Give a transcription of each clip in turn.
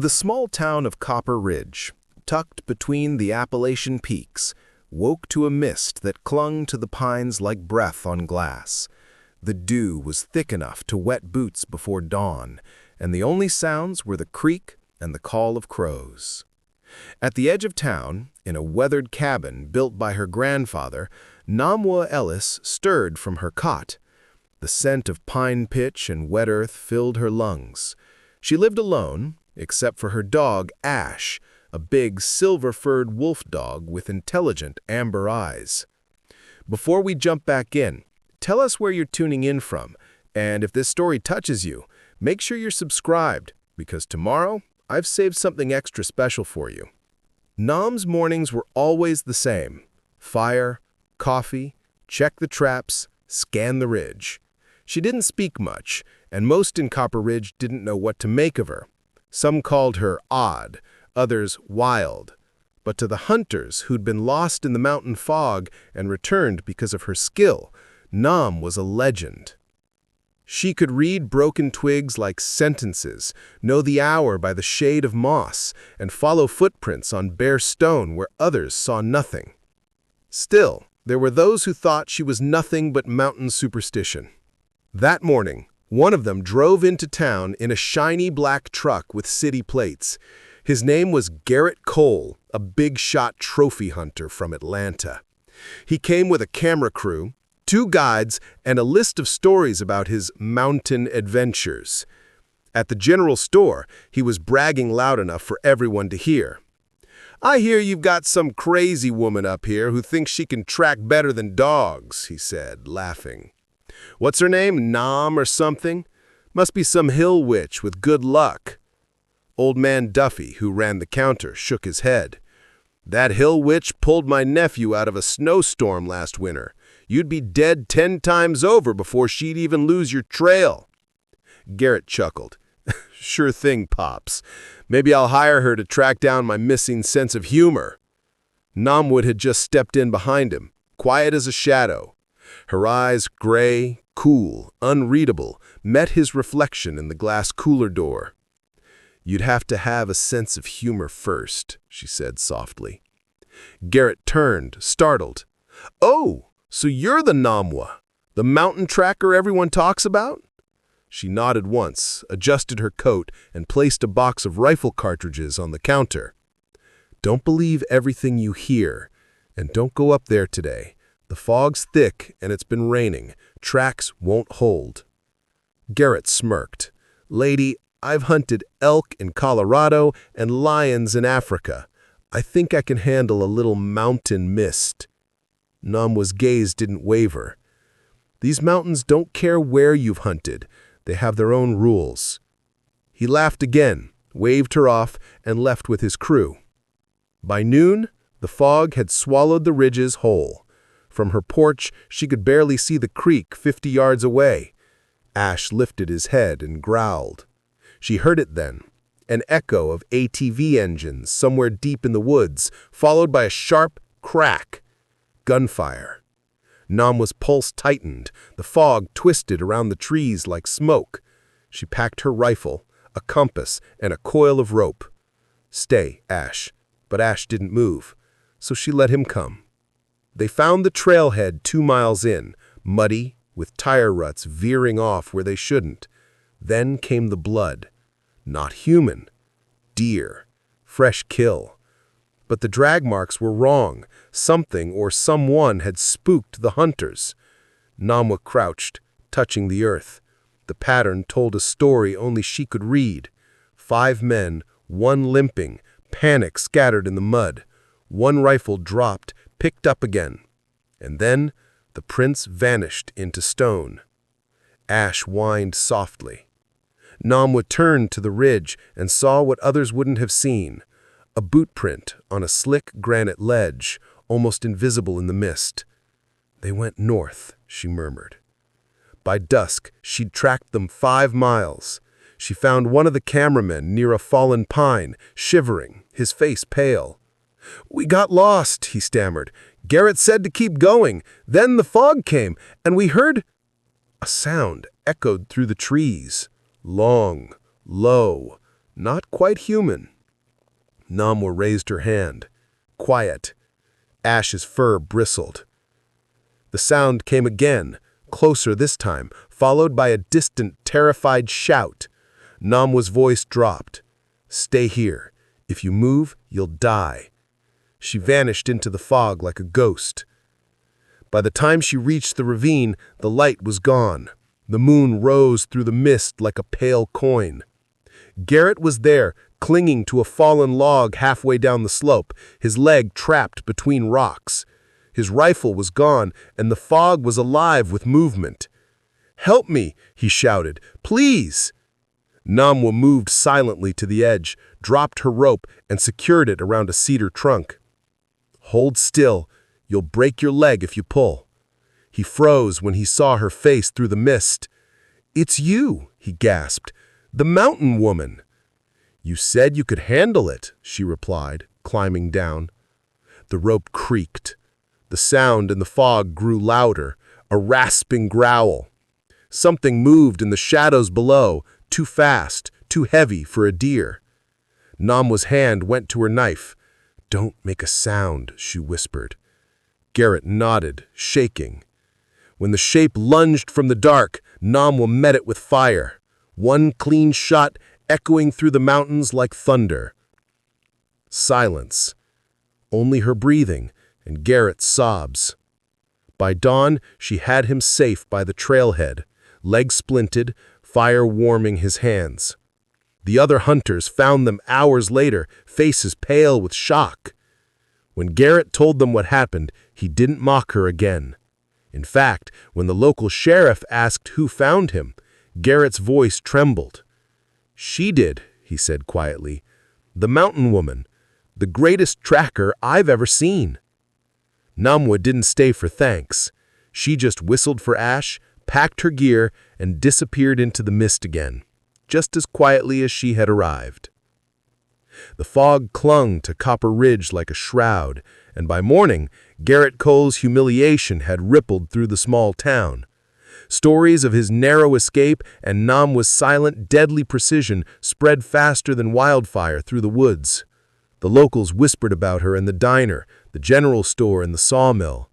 The small town of Copper Ridge, tucked between the Appalachian peaks, woke to a mist that clung to the pines like breath on glass. The dew was thick enough to wet boots before dawn, and the only sounds were the creak and the call of crows. At the edge of town, in a weathered cabin built by her grandfather, Namw Ellis stirred from her cot. The scent of pine pitch and wet earth filled her lungs. She lived alone, except for her dog, Ash, a big silver-furred wolfdog with intelligent amber eyes. Before we jump back in, tell us where you're tuning in from, and if this story touches you, make sure you're subscribed, because tomorrow I've saved something extra special for you. Namw's mornings were always the same. Fire, coffee, check the traps, scan the ridge. She didn't speak much, and most in Copper Ridge didn't know what to make of her. Some called her odd, others wild. But to the hunters who'd been lost in the mountain fog and returned because of her skill, Namw was a legend. She could read broken twigs like sentences, know the hour by the shade of moss, and follow footprints on bare stone where others saw nothing. Still, there were those who thought she was nothing but mountain superstition. That morning, one of them drove into town in a shiny black truck with city plates. His name was Garrett Cole, a big-shot trophy hunter from Atlanta. He came with a camera crew, 2 guides, and a list of stories about his mountain adventures. At the general store, he was bragging loud enough for everyone to hear. "I hear you've got some crazy woman up here who thinks she can track better than dogs," he said, laughing. "What's her name? Nam or something? Must be some hill witch with good luck." Old man Duffy, who ran the counter, shook his head. "That hill witch pulled my nephew out of a snowstorm last winter. You'd be dead 10 times over before she'd even lose your trail." Garrett chuckled. "Sure thing, Pops. Maybe I'll hire her to track down my missing sense of humor." Namw had just stepped in behind him, quiet as a shadow. Her eyes, gray, cool, unreadable, met his reflection in the glass cooler door. "You'd have to have a sense of humor first," she said softly. Garrett turned, startled. "Oh, so you're the Namw, the mountain tracker everyone talks about?" She nodded once, adjusted her coat, and placed a box of rifle cartridges on the counter. "Don't believe everything you hear, and don't go up there today. The fog's thick and it's been raining. Tracks won't hold." Garrett smirked. "Lady, I've hunted elk in Colorado and lions in Africa. I think I can handle a little mountain mist." Namw's gaze didn't waver. "These mountains don't care where you've hunted. They have their own rules." He laughed again, waved her off, and left with his crew. By noon, the fog had swallowed the ridges whole. From her porch, she could barely see the creek 50 yards away. Ash lifted his head and growled. She heard it then, an echo of ATV engines somewhere deep in the woods, followed by a sharp crack. Gunfire. Namw's pulse tightened. The fog twisted around the trees like smoke. She packed her rifle, a compass, and a coil of rope. "Stay, Ash." But Ash didn't move, so she let him come. They found the trailhead 2 miles in, muddy, with tire ruts veering off where they shouldn't. Then came the blood. Not human. Deer. Fresh kill. But the drag marks were wrong. Something or someone had spooked the hunters. Namw crouched, touching the earth. The pattern told a story only she could read. 5 men, 1 limping, panic scattered in the mud. 1 rifle dropped, picked up again. And then the prints vanished into stone. Ash whined softly. Namw turned to the ridge and saw what others wouldn't have seen. A boot print on a slick granite ledge, almost invisible in the mist. "They went north," she murmured. By dusk, she'd tracked them 5 miles. She found one of the cameramen near a fallen pine, shivering, his face pale. "We got lost," he stammered. "Garrett said to keep going. Then the fog came, and we heard—" A sound echoed through the trees. Long, low, Not quite human. Namw raised her hand. Quiet. Ash's fur bristled. The sound came again, closer this time, followed by a distant, terrified shout. Namw's voice dropped. Stay here. If you move, you'll die. She vanished into the fog like a ghost. By the time she reached the ravine, the light was gone. The moon rose through the mist like a pale coin. Garrett was there, clinging to a fallen log halfway down the slope, his leg trapped between rocks. His rifle was gone, and the fog was alive with movement. "Help me," he shouted. "Please!" Namw moved silently to the edge, dropped her rope, and secured it around a cedar trunk. "Hold still. You'll break your leg if you pull." He froze when he saw her face through the mist. "It's you," he gasped. "The mountain woman." "You said you could handle it," she replied, climbing down. The rope creaked. The sound in the fog grew louder, a rasping growl. Something moved in the shadows below, too fast, too heavy for a deer. Namw's hand went to her knife. "Don't make a sound," she whispered. Garrett nodded, shaking. When the shape lunged from the dark, Namw met it with fire. One clean shot echoing through the mountains like thunder. Silence. Only her breathing and Garrett's sobs. By dawn, she had him safe by the trailhead, legs splinted, fire warming his hands. The other hunters found them hours later, faces pale with shock. When Garrett told them what happened, he didn't mock her again. In fact, when the local sheriff asked who found him, Garrett's voice trembled. "She did," he said quietly. "The mountain woman. The greatest tracker I've ever seen." Namw didn't stay for thanks. She just whistled for Ash, packed her gear, and disappeared into the mist again, just as quietly as she had arrived. The fog clung to Copper Ridge like a shroud, and by morning, Garrett Cole's humiliation had rippled through the small town. Stories of his narrow escape and Namw's silent, deadly precision spread faster than wildfire through the woods. The locals whispered about her in the diner, the general store, and the sawmill.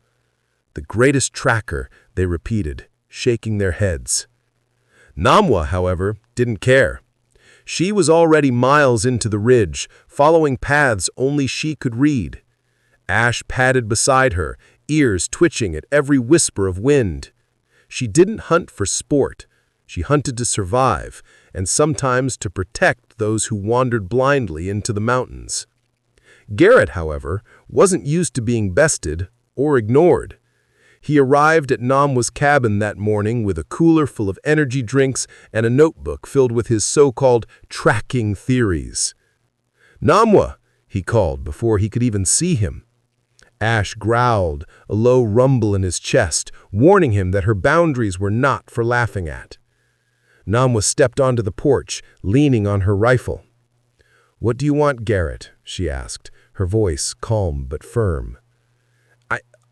"The greatest tracker," they repeated, shaking their heads. Namw, however, didn't care. She was already miles into the ridge, following paths only she could read. Ash padded beside her, ears twitching at every whisper of wind. She didn't hunt for sport. She hunted to survive, and sometimes to protect those who wandered blindly into the mountains. Garrett, however, wasn't used to being bested or ignored. He arrived at Namw's cabin that morning with a cooler full of energy drinks and a notebook filled with his so-called tracking theories. "Namw," he called before he could even see him. Ash growled, a low rumble in his chest, warning him that her boundaries were not for laughing at. Namw stepped onto the porch, leaning on her rifle. "What do you want, Garrett?" she asked, her voice calm but firm.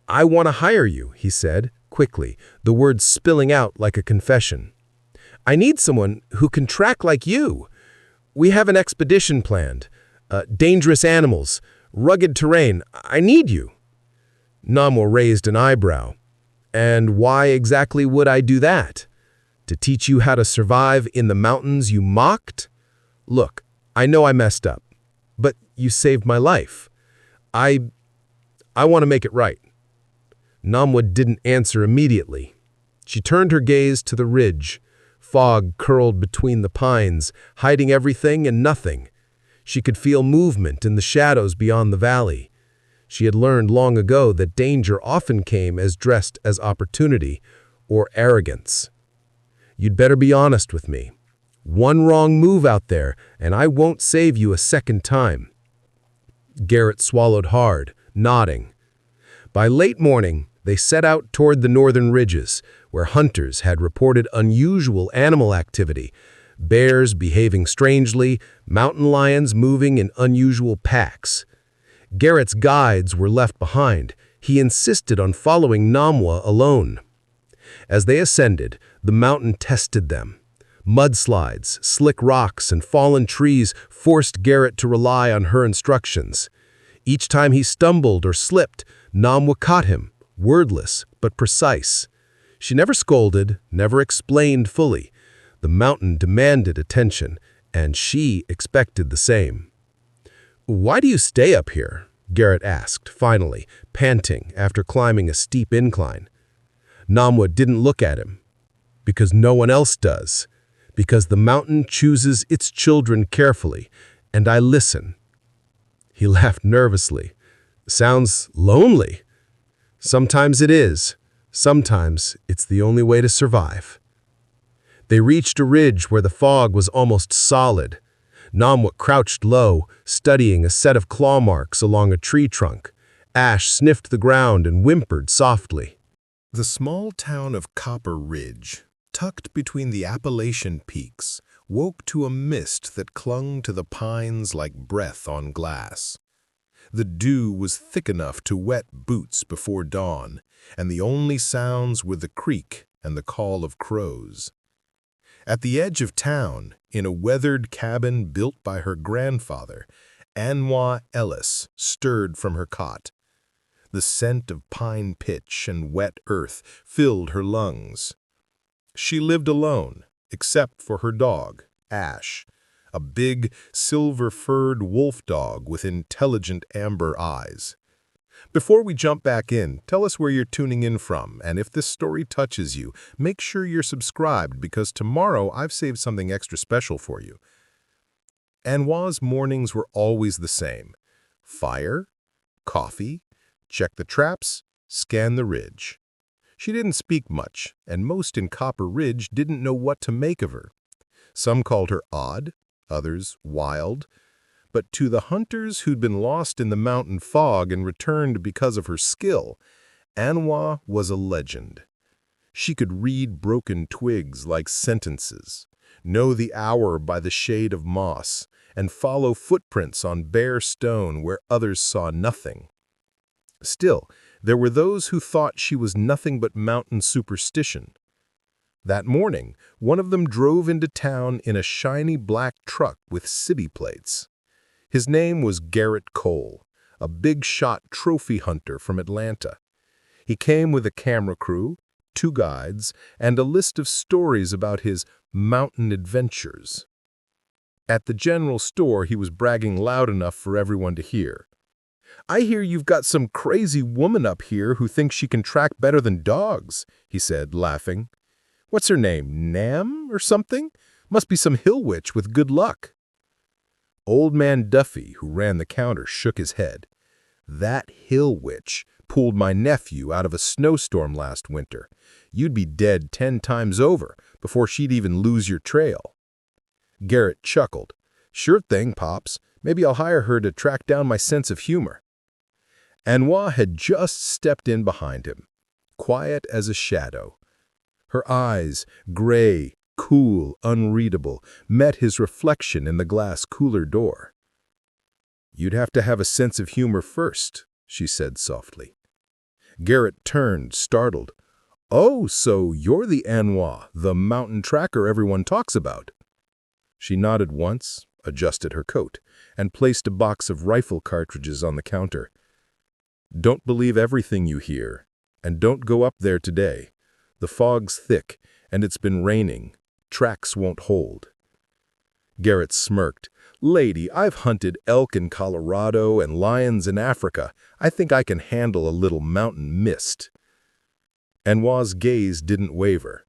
I want to hire you," he said, quickly, the words spilling out like a confession. "I need someone who can track like you. We have an expedition planned. Dangerous animals, rugged terrain. I need you." Namw raised an eyebrow. "And why exactly would I do that? To teach you how to survive in the mountains you mocked? Look, I know I messed up, but you saved my life. I want to make it right." Namw didn't answer immediately. She turned her gaze to the ridge. Fog curled between the pines, hiding everything and nothing. She could feel movement in the shadows beyond the valley. She had learned long ago that danger often came as dressed as opportunity or arrogance. "You'd better be honest with me. One wrong move out there, and I won't save you a second time." Garrett swallowed hard, nodding. By late morning, they set out toward the northern ridges, where hunters had reported unusual animal activity, bears behaving strangely, mountain lions moving in unusual packs. Garrett's guides were left behind. He insisted on following Namw alone. As they ascended, the mountain tested them. Mudslides, slick rocks, and fallen trees forced Garrett to rely on her instructions. Each time he stumbled or slipped, Namw caught him, wordless but precise. She never scolded, never explained fully. The mountain demanded attention, and she expected the same. "Why do you stay up here?" Garrett asked, finally, panting after climbing a steep incline. Namw didn't look at him. "Because no one else does. Because the mountain chooses its children carefully, and I listen." He laughed nervously. "Sounds lonely." "Sometimes it is. Sometimes it's the only way to survive." They reached a ridge where the fog was almost solid. Namw crouched low, studying a set of claw marks along a tree trunk. Ash sniffed the ground and whimpered softly. The small town of Copper Ridge, tucked between the Appalachian peaks, woke to a mist that clung to the pines like breath on glass. The dew was thick enough to wet boots before dawn, and the only sounds were the creek and the call of crows. At the edge of town, in a weathered cabin built by her grandfather, Namw Ellis stirred from her cot. The scent of pine pitch and wet earth filled her lungs. She lived alone, except for her dog, Ash, a big, silver-furred wolfdog with intelligent amber eyes. Before we jump back in, tell us where you're tuning in from, and if this story touches you, make sure you're subscribed because tomorrow I've saved something extra special for you. Namw's mornings were always the same. Fire, coffee, check the traps, scan the ridge. She didn't speak much, and most in Copper Ridge didn't know what to make of her. Some called her odd, others wild. But to the hunters who'd been lost in the mountain fog and returned because of her skill, Namw was a legend. She could read broken twigs like sentences, know the hour by the shade of moss, and follow footprints on bare stone where others saw nothing. Still, there were those who thought she was nothing but mountain superstition. That morning, one of them drove into town in a shiny black truck with city plates. His name was Garrett Cole, a big-shot trophy hunter from Atlanta. He came with a camera crew, 2 guides, and a list of stories about his mountain adventures. At the general store, he was bragging loud enough for everyone to hear. "I hear you've got some crazy woman up here who thinks she can track better than dogs," he said, laughing. "What's her name, Nam or something? Must be some hill witch with good luck." Old Man Duffy, who ran the counter, shook his head. "That hill witch pulled my nephew out of a snowstorm last winter. You'd be dead 10 times over before she'd even lose your trail." Garrett chuckled. "Sure thing, Pops. Maybe I'll hire her to track down my sense of humor." Namw had just stepped in behind him, quiet as a shadow. Her eyes, gray, cool, unreadable, met his reflection in the glass cooler door. "You'd have to have a sense of humor first," she said softly. Garrett turned, startled. "Oh, so you're the Namw, the mountain tracker everyone talks about." She nodded once, adjusted her coat, and placed a box of rifle cartridges on the counter. "Don't believe everything you hear, and don't go up there today. The fog's thick, and it's been raining. Tracks won't hold." Garrett smirked. "Lady, I've hunted elk in Colorado and lions in Africa. I think I can handle a little mountain mist." Namw's gaze didn't waver.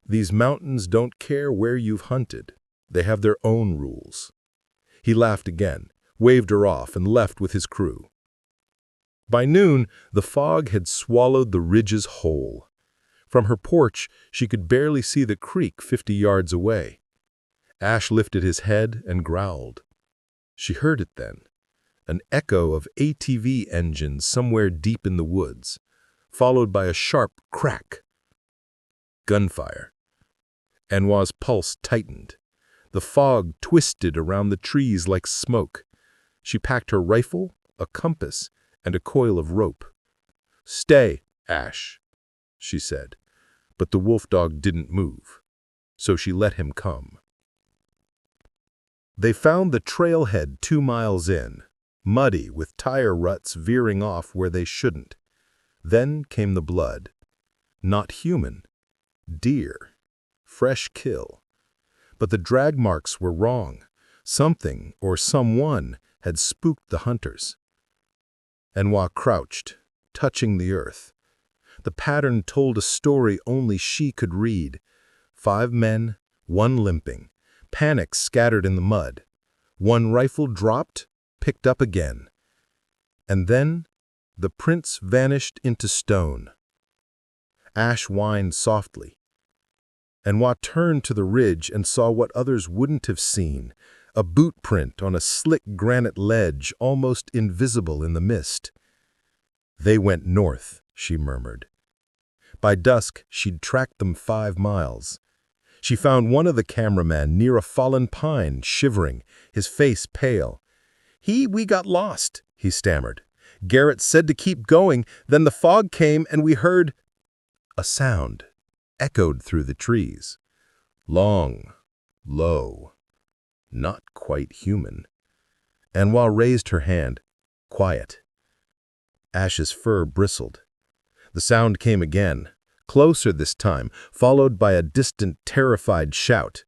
"These mountains don't care where you've hunted. They have their own rules." He laughed again, waved her off, and left with his crew. By noon, the fog had swallowed the ridges whole. From her porch, she could barely see the creek 50 yards away. Ash lifted his head and growled. She heard it then, an echo of ATV engines somewhere deep in the woods, followed by a sharp crack. Gunfire. Namw's pulse tightened. The fog twisted around the trees like smoke. She packed her rifle, a compass, and a coil of rope. "Stay, Ash," she said, but the wolfdog didn't move. so she let him come. They found the trailhead 2 miles in, muddy with tire ruts veering off where they shouldn't. Then came the blood. Not human. Deer. Fresh kill. But the drag marks were wrong. Something or someone had spooked the hunters. Anwa crouched, touching the earth. The pattern told a story only she could read. 5 men, 1 limping, panic scattered in the mud. 1 rifle dropped, picked up again. And then the prints vanished into stone. Ash whined softly. Anwa turned to the ridge and saw what others wouldn't have seen, a boot print on a slick granite ledge almost invisible in the mist. They went north, she murmured. By dusk, she'd tracked them 5 miles. She found one of the cameramen near a fallen pine, shivering, his face pale. We got lost," he stammered. "Garrett said to keep going, then the fog came and we heard—" A sound echoed through the trees. Long, low, not quite human. Anwa raised her hand. Quiet. Ash's fur bristled. The sound came again, closer this time, followed by a distant, terrified shout.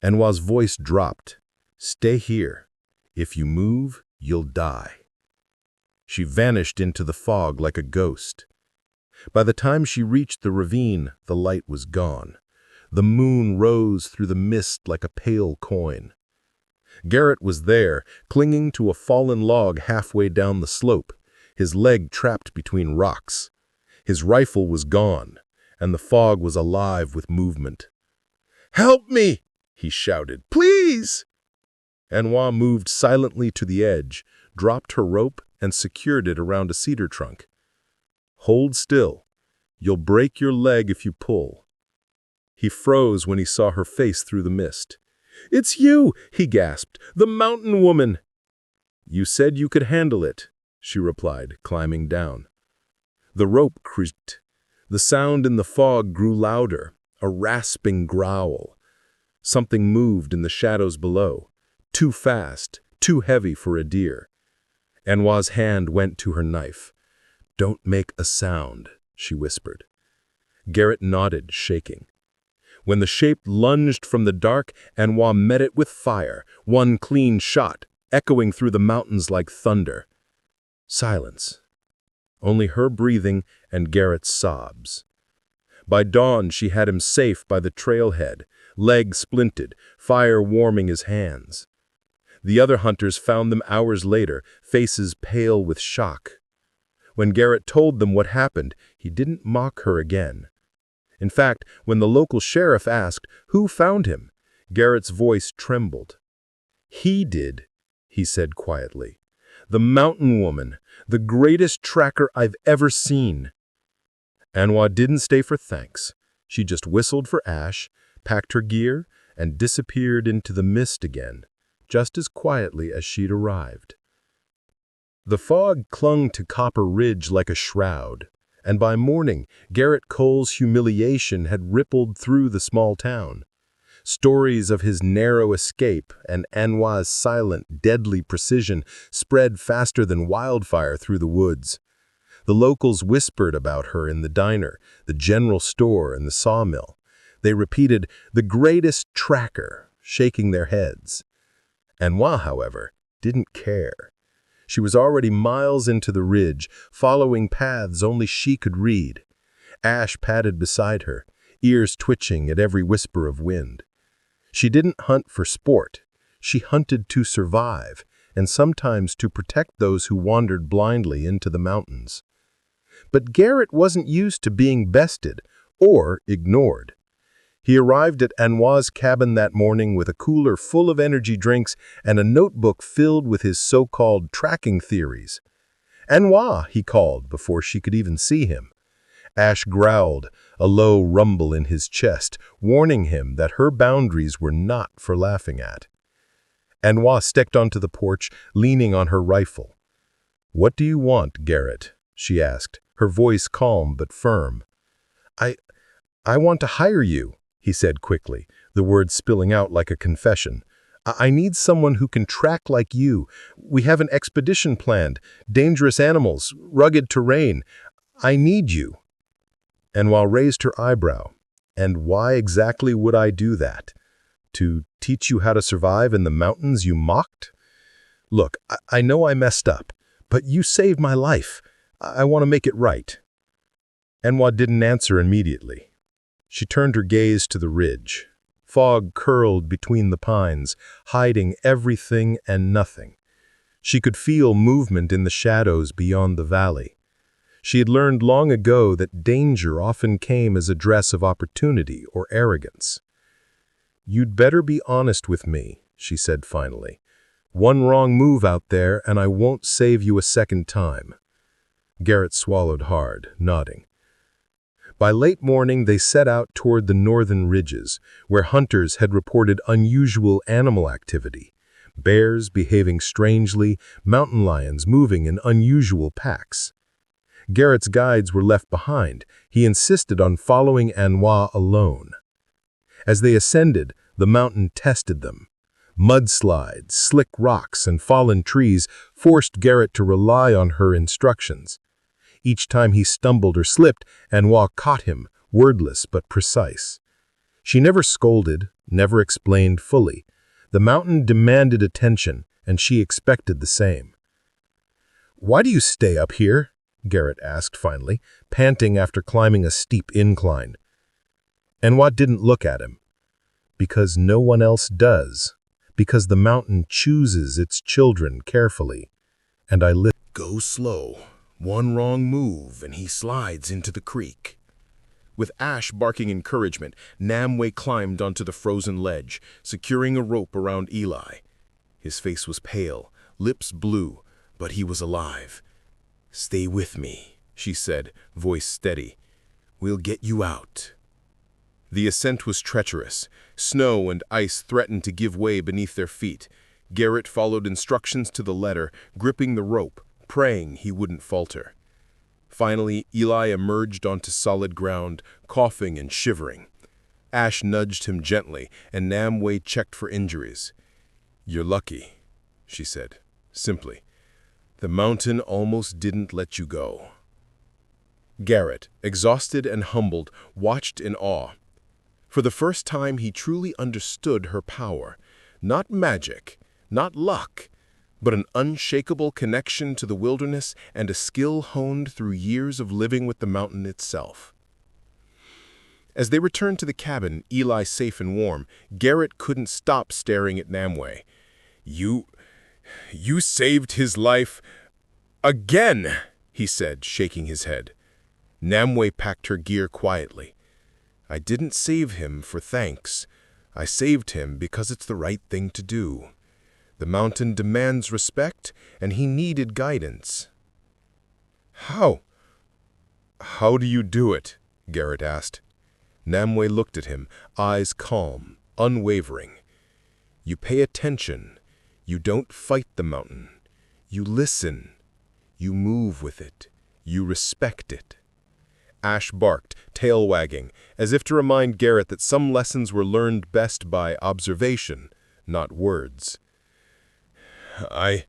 Anwa's voice dropped. "Stay here. If you move, you'll die." She vanished into the fog like a ghost. By the time she reached the ravine, the light was gone. The moon rose through the mist like a pale coin. Garrett was there, clinging to a fallen log halfway down the slope, his leg trapped between rocks. His rifle was gone, and the fog was alive with movement. "Help me!" he shouted. "Please!" Anwa moved silently to the edge, dropped her rope, and secured it around a cedar trunk. "Hold still. You'll break your leg if you pull." He froze when he saw her face through the mist. "It's you!" he gasped. "The mountain woman!" "You said you could handle it," she replied, climbing down. The rope creaked. The sound in the fog grew louder, a rasping growl. Something moved in the shadows below, too fast, too heavy for a deer. Anwa's hand went to her knife. "Don't make a sound," she whispered. Garrett nodded, shaking. When the shape lunged from the dark, Anwa met it with fire, one clean shot, echoing through the mountains like thunder. Silence. Only her breathing and Garrett's sobs. By dawn, she had him safe by the trailhead, leg splinted, fire warming his hands. The other hunters found them hours later, faces pale with shock. When Garrett told them what happened, he didn't mock her again. In fact, when the local sheriff asked who found him, Garrett's voice trembled. "He did," he said quietly. "The mountain woman, the greatest tracker I've ever seen." Anwa didn't stay for thanks. She just whistled for Ash, packed her gear, and disappeared into the mist again, just as quietly as she'd arrived. The fog clung to Copper Ridge like a shroud, and by morning, Garrett Cole's humiliation had rippled through the small town. Stories of his narrow escape and Anwa's silent, deadly precision spread faster than wildfire through the woods. The locals whispered about her in the diner, the general store, and the sawmill. They repeated, "the greatest tracker," shaking their heads. Anwa, however, didn't care. She was already miles into the ridge, following paths only she could read. Ash padded beside her, ears twitching at every whisper of wind. She didn't hunt for sport. She hunted to survive, and sometimes to protect those who wandered blindly into the mountains. But Garrett wasn't used to being bested or ignored. He arrived at Anwa's cabin that morning with a cooler full of energy drinks and a notebook filled with his so-called tracking theories. "Anwa," he called before she could even see him. Ash growled, a low rumble in his chest, warning him that her boundaries were not for laughing at. Anwa stepped onto the porch, leaning on her rifle. "What do you want, Garrett?" she asked, her voice calm but firm. I want to hire you," he said quickly, the words spilling out like a confession. I need someone who can track like you. We have an expedition planned, dangerous animals, rugged terrain. I need you." Anwa raised her eyebrow. "And why exactly would I do that? To teach you how to survive in the mountains you mocked? Look, I know I messed up, but you saved my life. I want to make it right." Anwa didn't answer immediately. She turned her gaze to the ridge. Fog curled between the pines, hiding everything and nothing. She could feel movement in the shadows beyond the valley. She had learned long ago that danger often came as a dress of opportunity or arrogance. "You'd better be honest with me," she said finally. "One wrong move out there and I won't save you a second time." Garrett swallowed hard, nodding. By late morning, they set out toward the northern ridges, where hunters had reported unusual animal activity. Bears behaving strangely, mountain lions moving in unusual packs. Garrett's guides were left behind. He insisted on following Anwa alone. As they ascended, the mountain tested them. Mudslides, slick rocks, and fallen trees forced Garrett to rely on her instructions. Each time he stumbled or slipped, Anwa caught him, wordless but precise. She never scolded, never explained fully. The mountain demanded attention, and she expected the same. "Why do you stay up here?" Garrett asked finally, panting after climbing a steep incline. Anwa didn't look at him. "Because no one else does. Because the mountain chooses its children carefully. And I live." Go slow. One wrong move and he slides into the creek. With Ash barking encouragement, Namw climbed onto the frozen ledge, securing a rope around Eli. His face was pale, lips blue, but he was alive. "Stay with me," she said, voice steady. "We'll get you out." The ascent was treacherous. Snow and ice threatened to give way beneath their feet. Garrett followed instructions to the letter, gripping the rope, praying he wouldn't falter. Finally, Eli emerged onto solid ground, coughing and shivering. Ash nudged him gently, and Namw checked for injuries. "You're lucky," she said, simply. "The mountain almost didn't let you go." Garrett, exhausted and humbled, watched in awe. For the first time, he truly understood her power. Not magic, not luck, but an unshakable connection to the wilderness and a skill honed through years of living with the mountain itself. As they returned to the cabin, Eli safe and warm, Garrett couldn't stop staring at Namw. You saved his life again," he said, shaking his head. Namw packed her gear quietly. "I didn't save him for thanks. I saved him because it's the right thing to do. The mountain demands respect, and he needed guidance." How do you do it?" Garrett asked. Namw looked at him, eyes calm, unwavering. "You pay attention. You don't fight the mountain. You listen. You move with it. You respect it." Ash barked, tail wagging, as if to remind Garrett that some lessons were learned best by observation, not words. I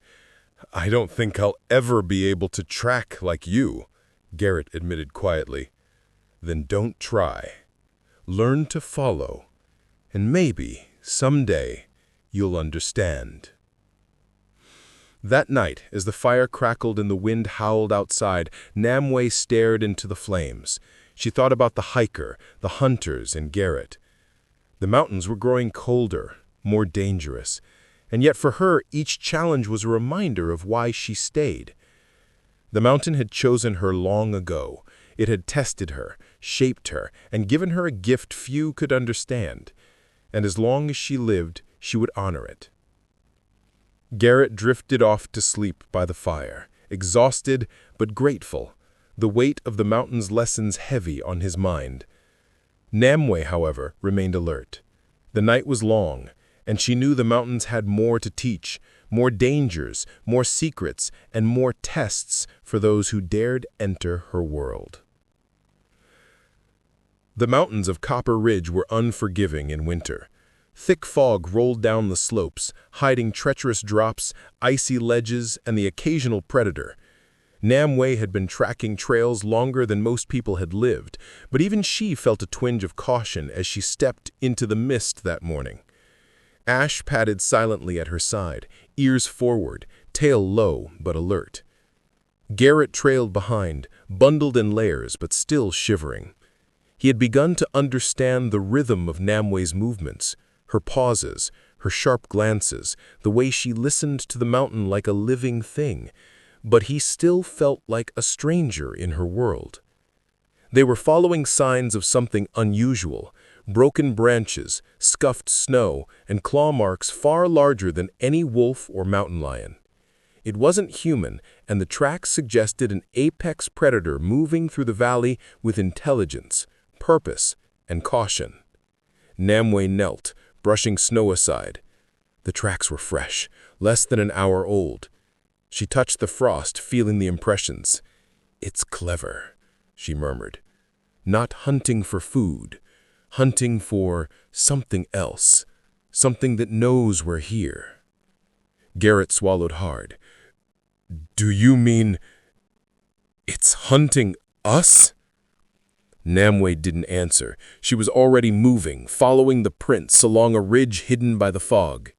don't think I'll ever be able to track like you," Garrett admitted quietly. "Then don't try. Learn to follow, and maybe, someday, you'll understand." That night, as the fire crackled and the wind howled outside, Namw stared into the flames. She thought about the hiker, the hunters, and Garrett. The mountains were growing colder, more dangerous, and yet for her, each challenge was a reminder of why she stayed. The mountain had chosen her long ago. It had tested her, shaped her, and given her a gift few could understand. And as long as she lived, she would honor it. Garrett drifted off to sleep by the fire, exhausted but grateful, the weight of the mountain's lessons heavy on his mind. Namw, however, remained alert. The night was long, and she knew the mountains had more to teach, more dangers, more secrets, and more tests for those who dared enter her world. The mountains of Copper Ridge were unforgiving in winter. Thick fog rolled down the slopes, hiding treacherous drops, icy ledges, and the occasional predator. Namw had been tracking trails longer than most people had lived, but even she felt a twinge of caution as she stepped into the mist that morning. Ash padded silently at her side, ears forward, tail low but alert. Garrett trailed behind, bundled in layers but still shivering. He had begun to understand the rhythm of Namw's movements, her pauses, her sharp glances, the way she listened to the mountain like a living thing, but he still felt like a stranger in her world. They were following signs of something unusual, broken branches, scuffed snow, and claw marks far larger than any wolf or mountain lion. It wasn't human, and the tracks suggested an apex predator moving through the valley with intelligence, purpose, and caution. Namw knelt, brushing snow aside. The tracks were fresh, less than an hour old. She touched the frost, feeling the impressions. "It's clever," she murmured. "Not hunting for food, hunting for something else, something that knows we're here." Garrett swallowed hard. "Do you mean it's hunting us?" Namw didn't answer. She was already moving, following the prints along a ridge hidden by the fog.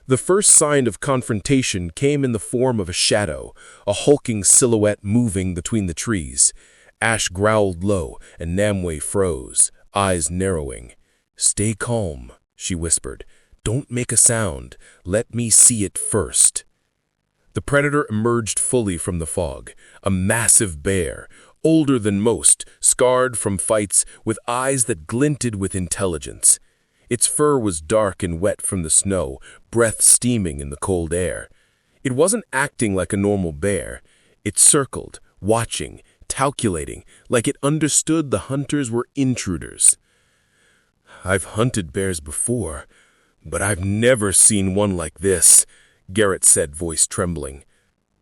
The first sign of confrontation came in the form of a shadow, a hulking silhouette moving between the trees. Ash growled low, and Namw froze, eyes narrowing. "Stay calm," she whispered. "Don't make a sound. Let me see it first." The predator emerged fully from the fog, a massive bear, older than most, scarred from fights, with eyes that glinted with intelligence. Its fur was dark and wet from the snow, breath steaming in the cold air. It wasn't acting like a normal bear. It circled, watching, calculating, like it understood the hunters were intruders. "I've hunted bears before, but I've never seen one like this," Garrett said, voice trembling.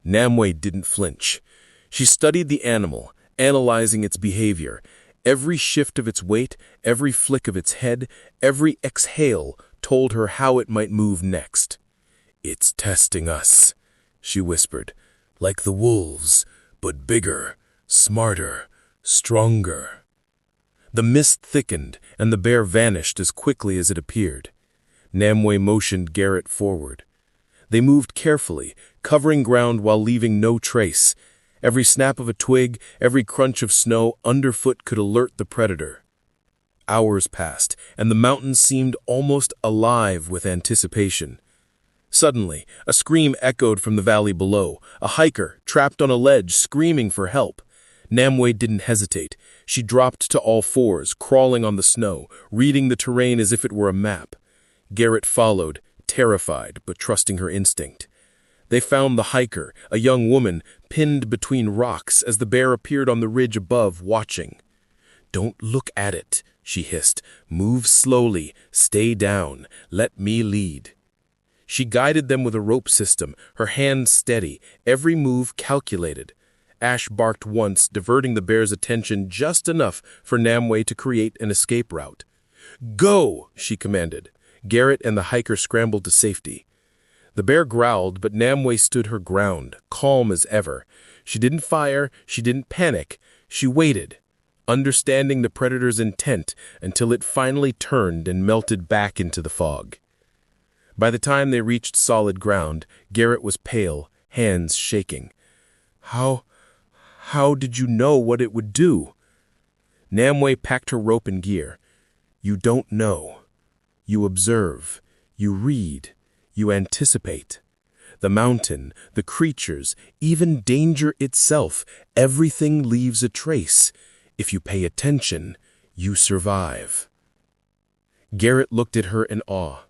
Namw didn't flinch. She studied the animal, analyzing its behavior. Every shift of its weight, every flick of its head, every exhale told her how it might move next. "It's testing us," she whispered, "like the wolves, but bigger, smarter, stronger." The mist thickened, and the bear vanished as quickly as it appeared. Namw motioned Garrett forward. They moved carefully, covering ground while leaving no trace. Every snap of a twig, every crunch of snow underfoot could alert the predator. Hours passed, and the mountains seemed almost alive with anticipation. Suddenly, a scream echoed from the valley below, a hiker trapped on a ledge screaming for help. Namw didn't hesitate. She dropped to all fours, crawling on the snow, reading the terrain as if it were a map. Garrett followed, terrified but trusting her instinct. They found the hiker, a young woman, pinned between rocks as the bear appeared on the ridge above, watching. "Don't look at it," she hissed. "Move slowly, stay down, let me lead." She guided them with a rope system, her hands steady, every move calculated. Ash barked once, diverting the bear's attention just enough for Namw to create an escape route. "Go!" she commanded. Garrett and the hiker scrambled to safety. The bear growled, but Namw stood her ground, calm as ever. She didn't fire, she didn't panic. She waited, understanding the predator's intent until it finally turned and melted back into the fog. By the time they reached solid ground, Garrett was pale, hands shaking. How did you know what it would do?" Namw packed her rope and gear. "You don't know. You observe. You read. You anticipate. The mountain, the creatures, even danger itself, everything leaves a trace. If you pay attention, you survive." Garrett looked at her in awe.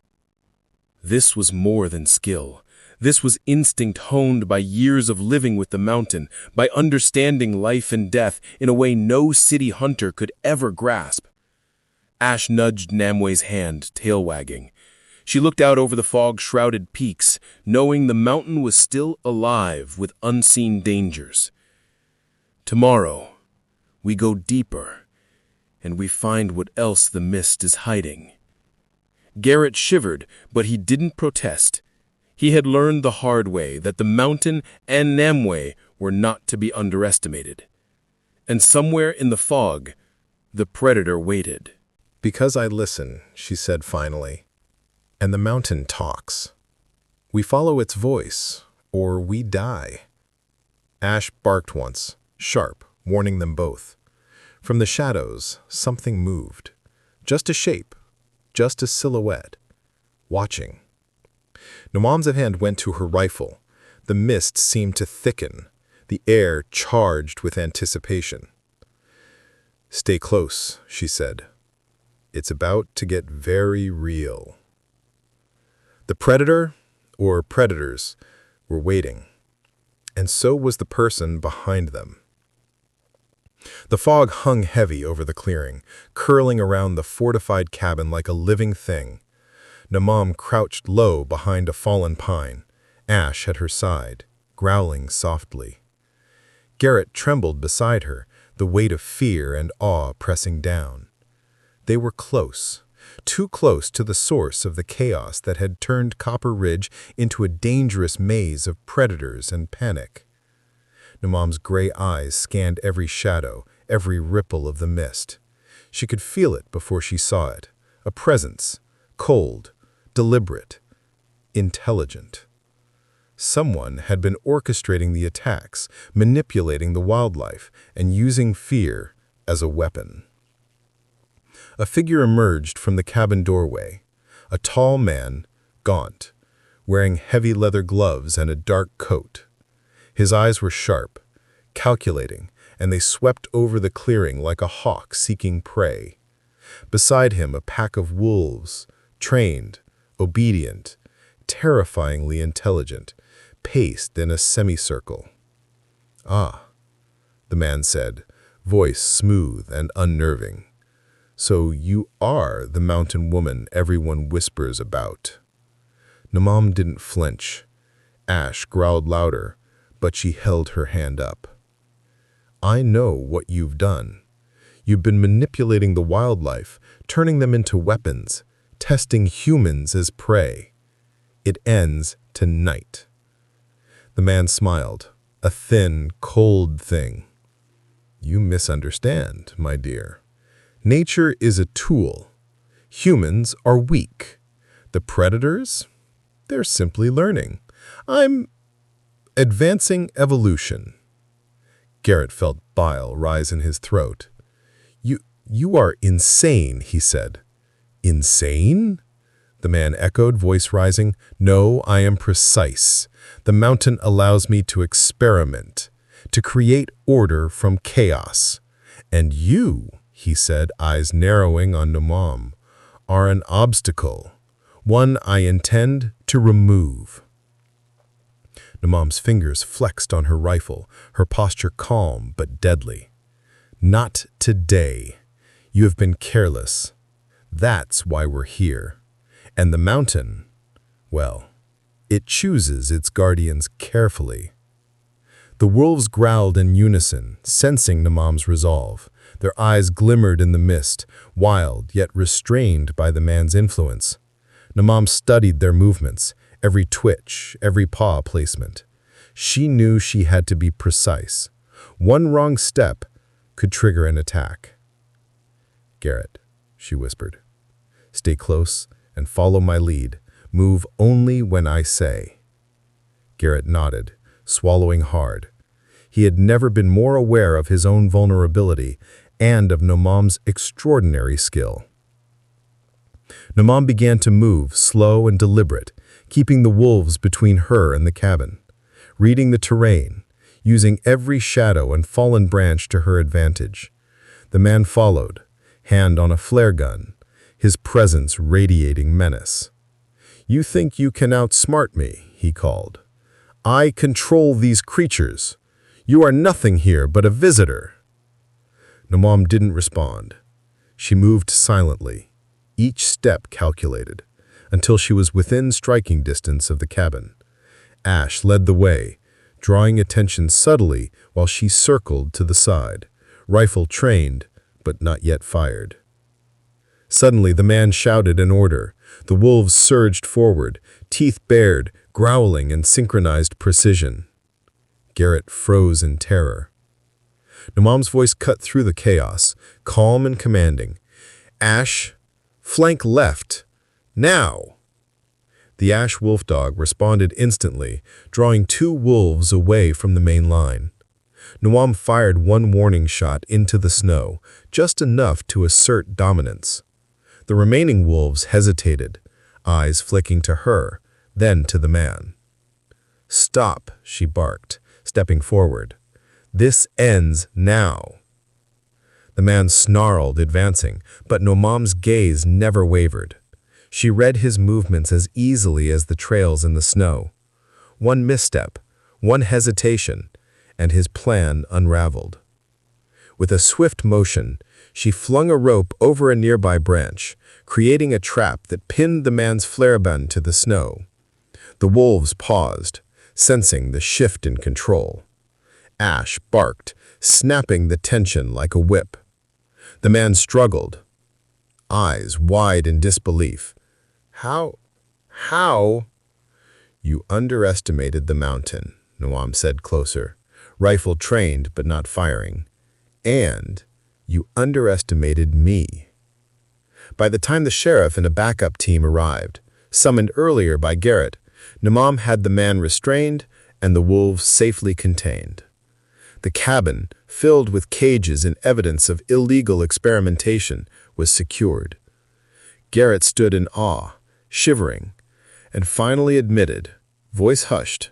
This was more than skill. This was instinct honed by years of living with the mountain, by understanding life and death in a way no city hunter could ever grasp. Ash nudged Namw's hand, tail wagging. She looked out over the fog-shrouded peaks, knowing the mountain was still alive with unseen dangers. "Tomorrow, we go deeper, and we find what else the mist is hiding." Garrett shivered, but he didn't protest. He had learned the hard way that the mountain and Namw were not to be underestimated. And somewhere in the fog, the predator waited. "Because I listen," she said finally, "and the mountain talks. We follow its voice, or we die." Ash barked once, sharp, warning them both. From the shadows, something moved. Just a shape, just a silhouette, watching. Namw's hand went to her rifle. The mist seemed to thicken, the air charged with anticipation. "Stay close," she said. "It's about to get very real." The predator, or predators, were waiting, and so was the person behind them. The fog hung heavy over the clearing, curling around the fortified cabin like a living thing. Namw crouched low behind a fallen pine, Ash at her side, growling softly. Garrett trembled beside her, the weight of fear and awe pressing down. They were close, too close to the source of the chaos that had turned Copper Ridge into a dangerous maze of predators and panic. Namw's gray eyes scanned every shadow, every ripple of the mist. She could feel it before she saw it, a presence, cold, deliberate, intelligent. Someone had been orchestrating the attacks, manipulating the wildlife, and using fear as a weapon. A figure emerged from the cabin doorway, a tall man, gaunt, wearing heavy leather gloves and a dark coat. His eyes were sharp, calculating, and they swept over the clearing like a hawk seeking prey. Beside him, a pack of wolves, trained, obedient, terrifyingly intelligent, paced in a semicircle. "Ah," the man said, voice smooth and unnerving. "So you are the mountain woman everyone whispers about." Namw didn't flinch. Ash growled louder, but she held her hand up. "I know what you've done. You've been manipulating the wildlife, turning them into weapons, testing humans as prey. It ends tonight." The man smiled, a thin, cold thing. "You misunderstand, my dear. Nature is a tool. Humans are weak. The predators? They're simply learning. I'm advancing evolution." Garrett felt bile rise in his throat. You are insane," he said. "Insane?" the man echoed, voice rising. "No, I am precise. The mountain allows me to experiment, to create order from chaos. And you," he said, eyes narrowing on Namw, "are an obstacle, one I intend to remove." Namw's fingers flexed on her rifle, her posture calm but deadly. "Not today. You have been careless. That's why we're here. And the mountain, well, it chooses its guardians carefully." The wolves growled in unison, sensing Namw's resolve. Their eyes glimmered in the mist, wild yet restrained by the man's influence. Namw studied their movements, every twitch, every paw placement. She knew she had to be precise. One wrong step could trigger an attack. "Garrett," she whispered, "stay close and follow my lead. Move only when I say." Garrett nodded, swallowing hard. He had never been more aware of his own vulnerability and of Namw's extraordinary skill. Namw began to move, slow and deliberate, keeping the wolves between her and the cabin, reading the terrain, using every shadow and fallen branch to her advantage. The man followed, hand on a flare gun, his presence radiating menace. "You think you can outsmart me," he called. "I control these creatures. You are nothing here but a visitor." Namw didn't respond. She moved silently, each step calculated, until she was within striking distance of the cabin. Ash led the way, drawing attention subtly while she circled to the side, rifle trained, but not yet fired. Suddenly, the man shouted an order. The wolves surged forward, teeth bared, growling in synchronized precision. Garrett froze in terror. Namw's voice cut through the chaos, calm and commanding. "Ash, flank left. Now!" The Ash wolfdog responded instantly, drawing 2 wolves away from the main line. Namw fired 1 warning shot into the snow, just enough to assert dominance. The remaining wolves hesitated, eyes flicking to her, then to the man. "Stop," she barked, stepping forward. "This ends now." The man snarled, advancing, but Namw's gaze never wavered. She read his movements as easily as the trails in the snow. One misstep, one hesitation, and his plan unraveled. With a swift motion, she flung a rope over a nearby branch, creating a trap that pinned the man's flairband to the snow. The wolves paused, sensing the shift in control. Ash barked, snapping the tension like a whip. The man struggled, eyes wide in disbelief. How? "You underestimated the mountain," Namw said closer, rifle trained but not firing. "And you underestimated me." By the time the sheriff and a backup team arrived, summoned earlier by Garrett, Namw had the man restrained and the wolves safely contained. The cabin, filled with cages and evidence of illegal experimentation, was secured. Garrett stood in awe, shivering, and finally admitted, voice hushed,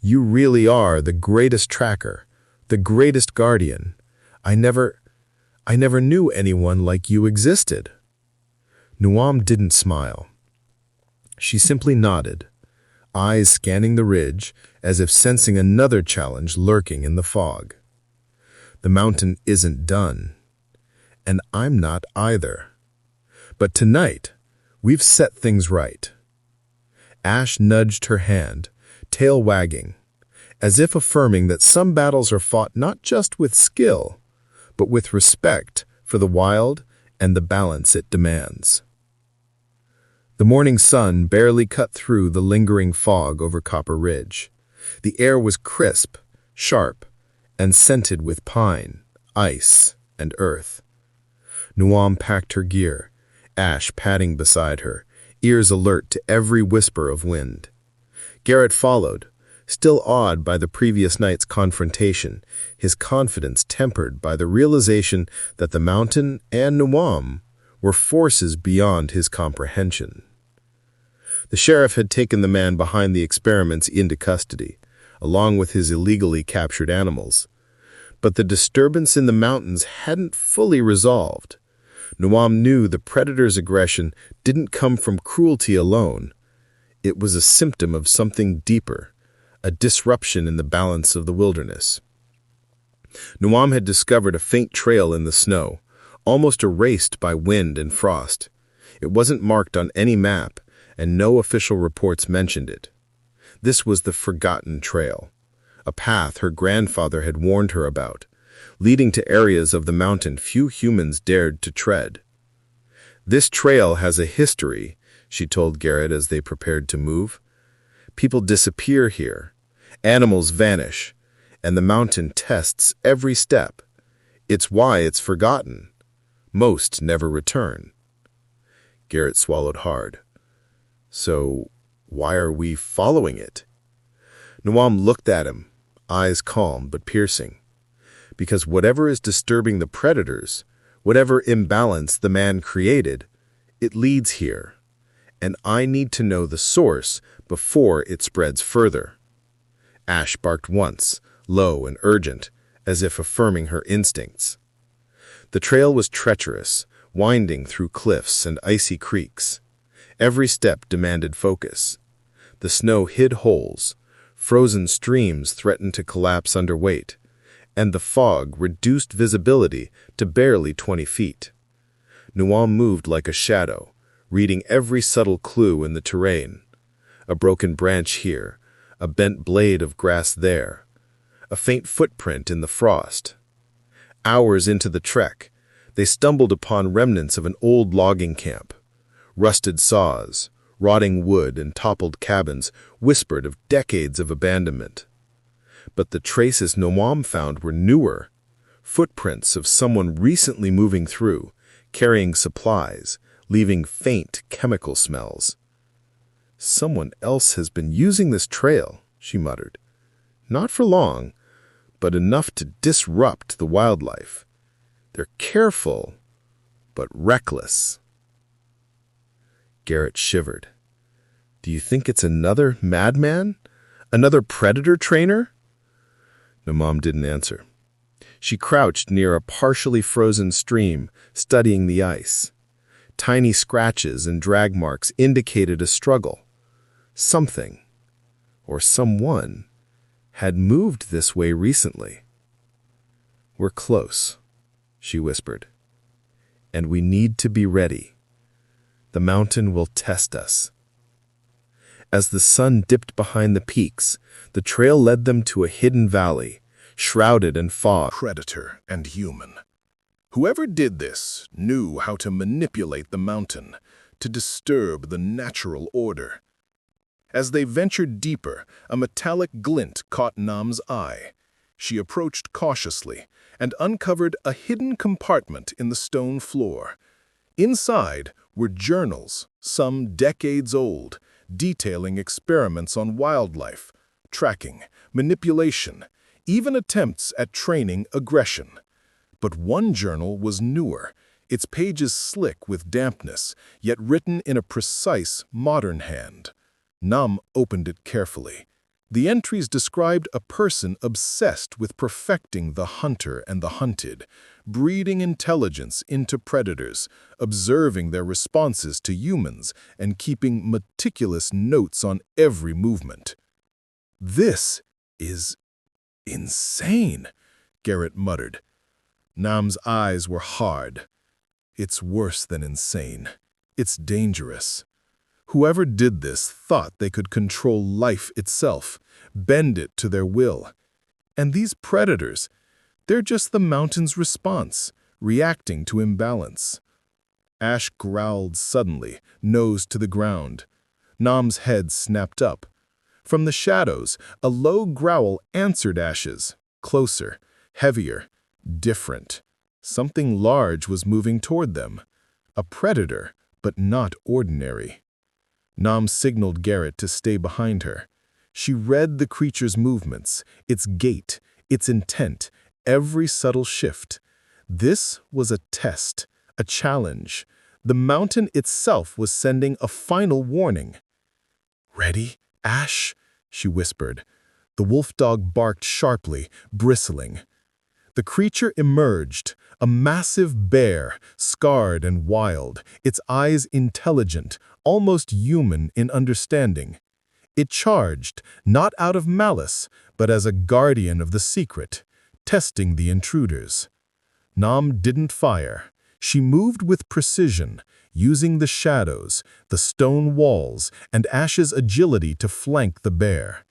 "You really are the greatest tracker, the greatest guardian. I never knew anyone like you existed." Namw didn't smile. She simply nodded, eyes scanning the ridge as if sensing another challenge lurking in the fog. "The mountain isn't done, and I'm not either. But tonight, we've set things right." Ash nudged her hand, tail wagging, as if affirming that some battles are fought not just with skill, but with respect for the wild and the balance it demands. The morning sun barely cut through the lingering fog over Copper Ridge. The air was crisp, sharp, and scented with pine, ice, and earth. Namw packed her gear, Ash padding beside her, ears alert to every whisper of wind. Garrett followed, still awed by the previous night's confrontation, his confidence tempered by the realization that the mountain and Namw were forces beyond his comprehension. The sheriff had taken the man behind the experiments into custody, along with his illegally captured animals. But the disturbance in the mountains hadn't fully resolved. Namw knew the predator's aggression didn't come from cruelty alone. It was a symptom of something deeper, a disruption in the balance of the wilderness. Namw had discovered a faint trail in the snow, almost erased by wind and frost. It wasn't marked on any map, and no official reports mentioned it. This was the Forgotten Trail, a path her grandfather had warned her about, leading to areas of the mountain few humans dared to tread. "This trail has a history," she told Garrett as they prepared to move. "People disappear here, animals vanish, and the mountain tests every step. It's why it's forgotten. Most never return." Garrett swallowed hard. "So, why are we following it?" Namw looked at him, eyes calm but piercing. "Because whatever is disturbing the predators, whatever imbalance the man created, it leads here. And I need to know the source before it spreads further." Ash barked once, low and urgent, as if affirming her instincts. The trail was treacherous, winding through cliffs and icy creeks. Every step demanded focus. The snow hid holes, frozen streams threatened to collapse under weight, and the fog reduced visibility to barely 20 feet. Namw moved like a shadow, reading every subtle clue in the terrain. A broken branch here, a bent blade of grass there, a faint footprint in the frost. Hours into the trek, They stumbled upon remnants of an old logging camp. Rusted saws, rotting wood, and toppled cabins whispered of decades of abandonment. But the traces Namw found were newer, footprints of someone recently moving through, carrying supplies, leaving faint chemical smells. "Someone else has been using this trail," she muttered. "Not for long, but enough to disrupt the wildlife. They're careful, but reckless." Garrett shivered. "Do you think it's another madman? Another predator trainer?" Namw didn't answer. She crouched near a partially frozen stream, studying the ice. Tiny scratches and drag marks indicated a struggle. Something, or someone, had moved this way recently. "We're close," she whispered. "And we need to be ready. The mountain will test us." As the sun dipped behind the peaks, the trail led them to a hidden valley, shrouded in fog. Predator and human. Whoever did this knew how to manipulate the mountain, to disturb the natural order. As they ventured deeper, a metallic glint caught Namw's eye. She approached cautiously and uncovered a hidden compartment in the stone floor. Inside were journals, some decades old, detailing experiments on wildlife, tracking, manipulation, even attempts at training aggression. But one journal was newer, its pages slick with dampness, yet written in a precise, modern hand. Namw opened it carefully. The entries described a person obsessed with perfecting the hunter and the hunted, breeding intelligence into predators, observing their responses to humans, and keeping meticulous notes on every movement. "This is insane," Garrett muttered. Namw's eyes were hard. "It's worse than insane. It's dangerous. Whoever did this thought they could control life itself, bend it to their will. And these predators, they're just the mountain's response, reacting to imbalance." Ash growled suddenly, nose to the ground. Namw's head snapped up. From the shadows, a low growl answered Ash's, closer, heavier, different. Something large was moving toward them. A predator, but not ordinary. Namw signaled Garrett to stay behind her. She read the creature's movements, its gait, its intent, every subtle shift. This was a test, a challenge. The mountain itself was sending a final warning. "Ready, Ash?" she whispered. The wolfdog barked sharply, bristling. The creature emerged, a massive bear, scarred and wild, its eyes intelligent, almost human in understanding. It charged, not out of malice, but as a guardian of the secret, testing the intruders. Namw didn't fire. She moved with precision, using the shadows, the stone walls, and Ash's agility to flank the bear.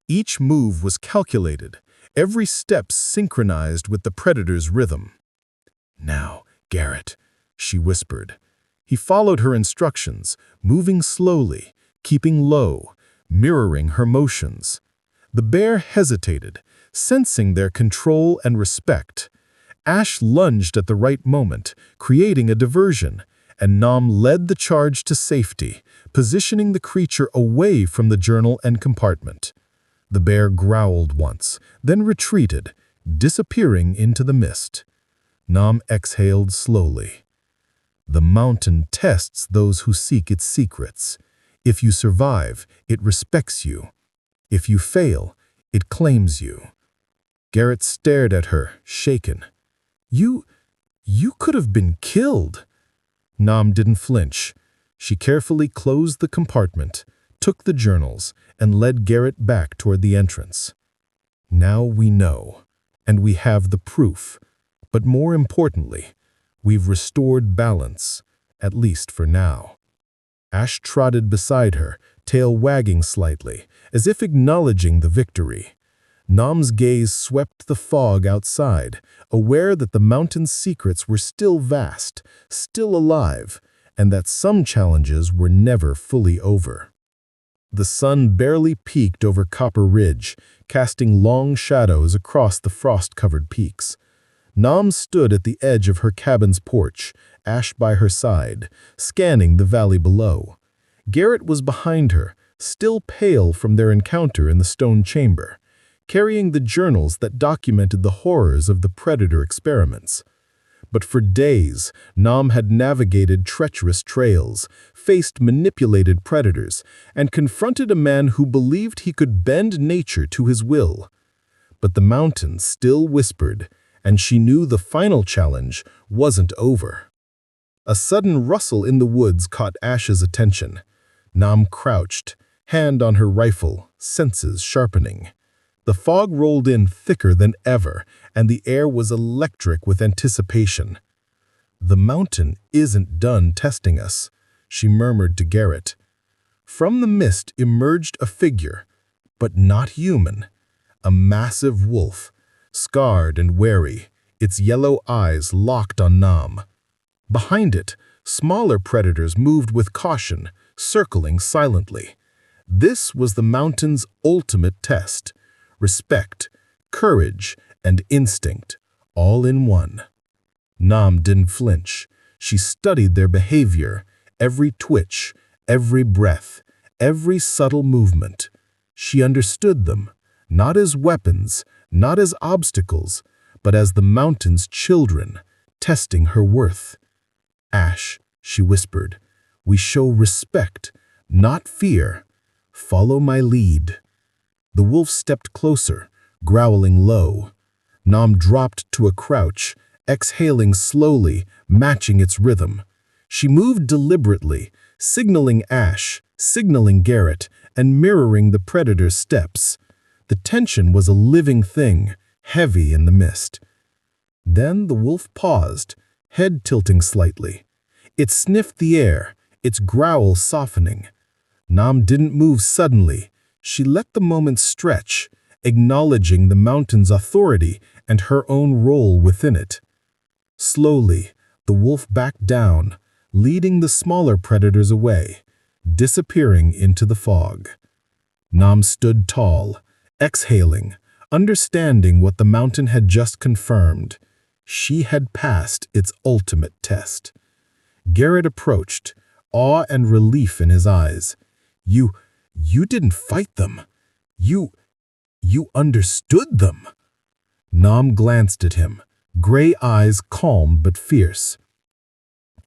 Each move was calculated, every step synchronized with the predator's rhythm. "Now, Garrett," she whispered. He followed her instructions, moving slowly, keeping low, mirroring her motions. The bear hesitated, sensing their control and respect. Ash lunged at the right moment, creating a diversion, and Namw led the charge to safety, positioning the creature away from the journal and compartment. The bear growled once, then retreated, disappearing into the mist. Namw exhaled slowly. The mountain tests those who seek its secrets. If you survive, it respects you. If you fail, it claims you. Garrett stared at her, shaken. You could have been killed." Namw didn't flinch. She carefully closed the compartment, took the journals, and led Garrett back toward the entrance. "Now we know, and we have the proof. But more importantly, we've restored balance, at least for now." Ash trotted beside her, tail wagging slightly, as if acknowledging the victory. Nam's gaze swept the fog outside, aware that the mountain's secrets were still vast, still alive, and that some challenges were never fully over. The sun barely peeked over Copper Ridge, casting long shadows across the frost-covered peaks. Namw stood at the edge of her cabin's porch, Ash by her side, scanning the valley below. Garrett was behind her, still pale from their encounter in the stone chamber, carrying the journals that documented the horrors of the predator experiments. But for days, Namw had navigated treacherous trails, faced manipulated predators, and confronted a man who believed he could bend nature to his will. But the mountain still whispered, and she knew the final challenge wasn't over. A sudden rustle in the woods caught Ash's attention. Namw crouched, hand on her rifle, senses sharpening. The fog rolled in thicker than ever, and the air was electric with anticipation. "The mountain isn't done testing us," she murmured to Garrett. From the mist emerged a figure, but not human. A massive wolf, scarred and wary, its yellow eyes locked on Namw. Behind it, smaller predators moved with caution, circling silently. This was the mountain's ultimate test. Respect, courage, and instinct, all in one. Namw didn't flinch. She studied their behavior, every twitch, every breath, every subtle movement. She understood them, not as weapons, not as obstacles, but as the mountain's children, testing her worth. "Ash," she whispered, "we show respect, not fear. Follow my lead." The wolf stepped closer, growling low. Namw dropped to a crouch, exhaling slowly, matching its rhythm. She moved deliberately, signaling Ash, signaling Garrett, and mirroring the predator's steps. The tension was a living thing, heavy in the mist. Then the wolf paused, head tilting slightly. It sniffed the air, its growl softening. Namw didn't move suddenly. She let the moment stretch, acknowledging the mountain's authority and her own role within it. Slowly, the wolf backed down, leading the smaller predators away, disappearing into the fog. Namw stood tall, exhaling, understanding what the mountain had just confirmed. She had passed its ultimate test. Garrett approached, awe and relief in his eyes. You didn't fight them. You understood them." Namw glanced at him, gray eyes calm but fierce.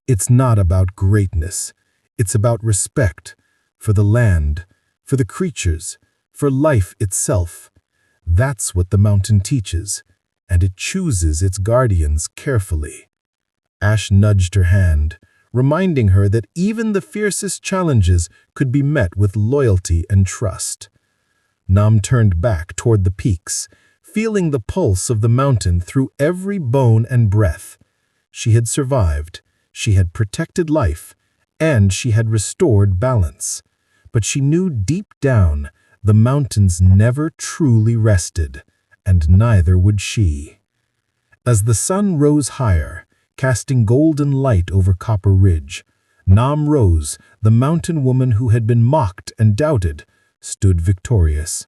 "It's not about greatness. It's about respect for the land, for the creatures, for life itself. That's what the mountain teaches, and it chooses its guardians carefully." Ash nudged her hand, reminding her that even the fiercest challenges could be met with loyalty and trust. Namw turned back toward the peaks, feeling the pulse of the mountain through every bone and breath. She had survived, she had protected life, and she had restored balance. But she knew deep down the mountains never truly rested, and neither would she. As the sun rose higher, casting golden light over Copper Ridge, Namw Rose, the mountain woman who had been mocked and doubted, stood victorious.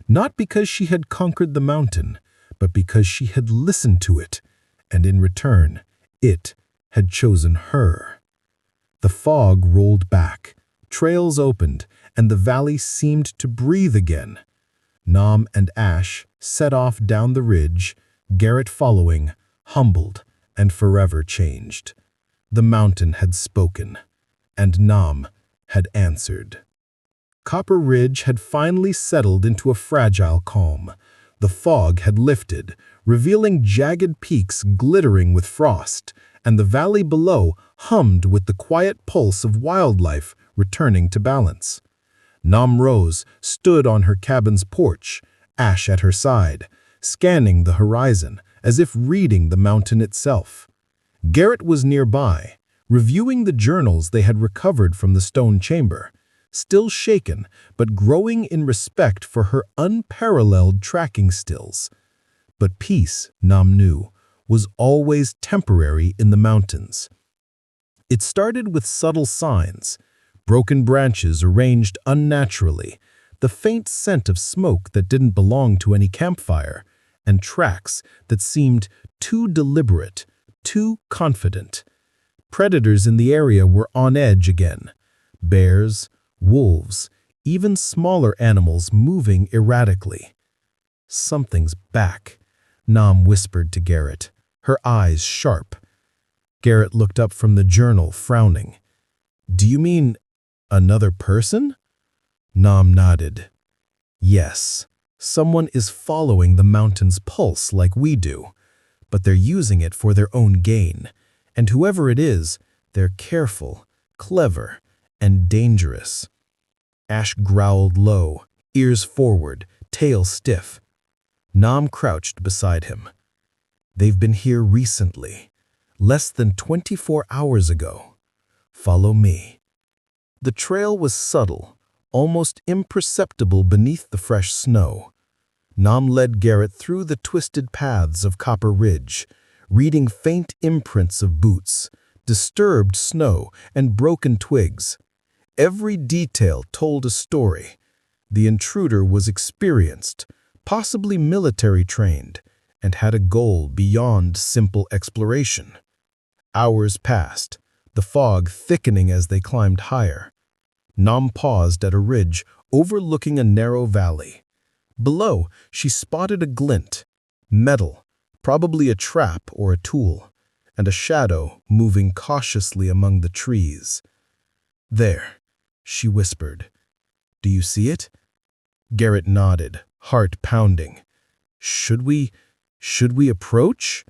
Not because she had conquered the mountain, but because she had listened to it, and in return, it had chosen her. The fog rolled back, trails opened, and the valley seemed to breathe again. Namw and Ash set off down the ridge, Garrett following, humbled and forever changed. The mountain had spoken, and Namw had answered. Copper Ridge had finally settled into a fragile calm. The fog had lifted, revealing jagged peaks glittering with frost, and the valley below hummed with the quiet pulse of wildlife returning to balance. Namw Rose stood on her cabin's porch, Ash at her side, scanning the horizon as if reading the mountain itself. Garrett was nearby, reviewing the journals they had recovered from the stone chamber, still shaken, but growing in respect for her unparalleled tracking skills. But peace, Namw knew, was always temporary in the mountains. It started with subtle signs, broken branches arranged unnaturally, the faint scent of smoke that didn't belong to any campfire, and tracks that seemed too deliberate, too confident. Predators in the area were on edge again. Bears, wolves, even smaller animals moving erratically. "Something's back," Namw whispered to Garrett, her eyes sharp. Garrett looked up from the journal, frowning. "Do you mean another person?" Namw nodded. "Yes, someone is following the mountain's pulse like we do, but they're using it for their own gain. And whoever it is, they're careful, clever, and dangerous." Ash growled low, ears forward, tail stiff. Namw crouched beside him. "They've been here recently, less than 24 hours ago. Follow me." The trail was subtle, almost imperceptible beneath the fresh snow. Namw led Garrett through the twisted paths of Copper Ridge, reading faint imprints of boots, disturbed snow, and broken twigs. Every detail told a story. The intruder was experienced, possibly military-trained, and had a goal beyond simple exploration. Hours passed, the fog thickening as they climbed higher. Namw paused at a ridge overlooking a narrow valley. Below, she spotted a glint, metal, probably a trap or a tool, and a shadow moving cautiously among the trees. "There," she whispered. "Do you see it?" Garrett nodded, heart pounding. Should we approach?"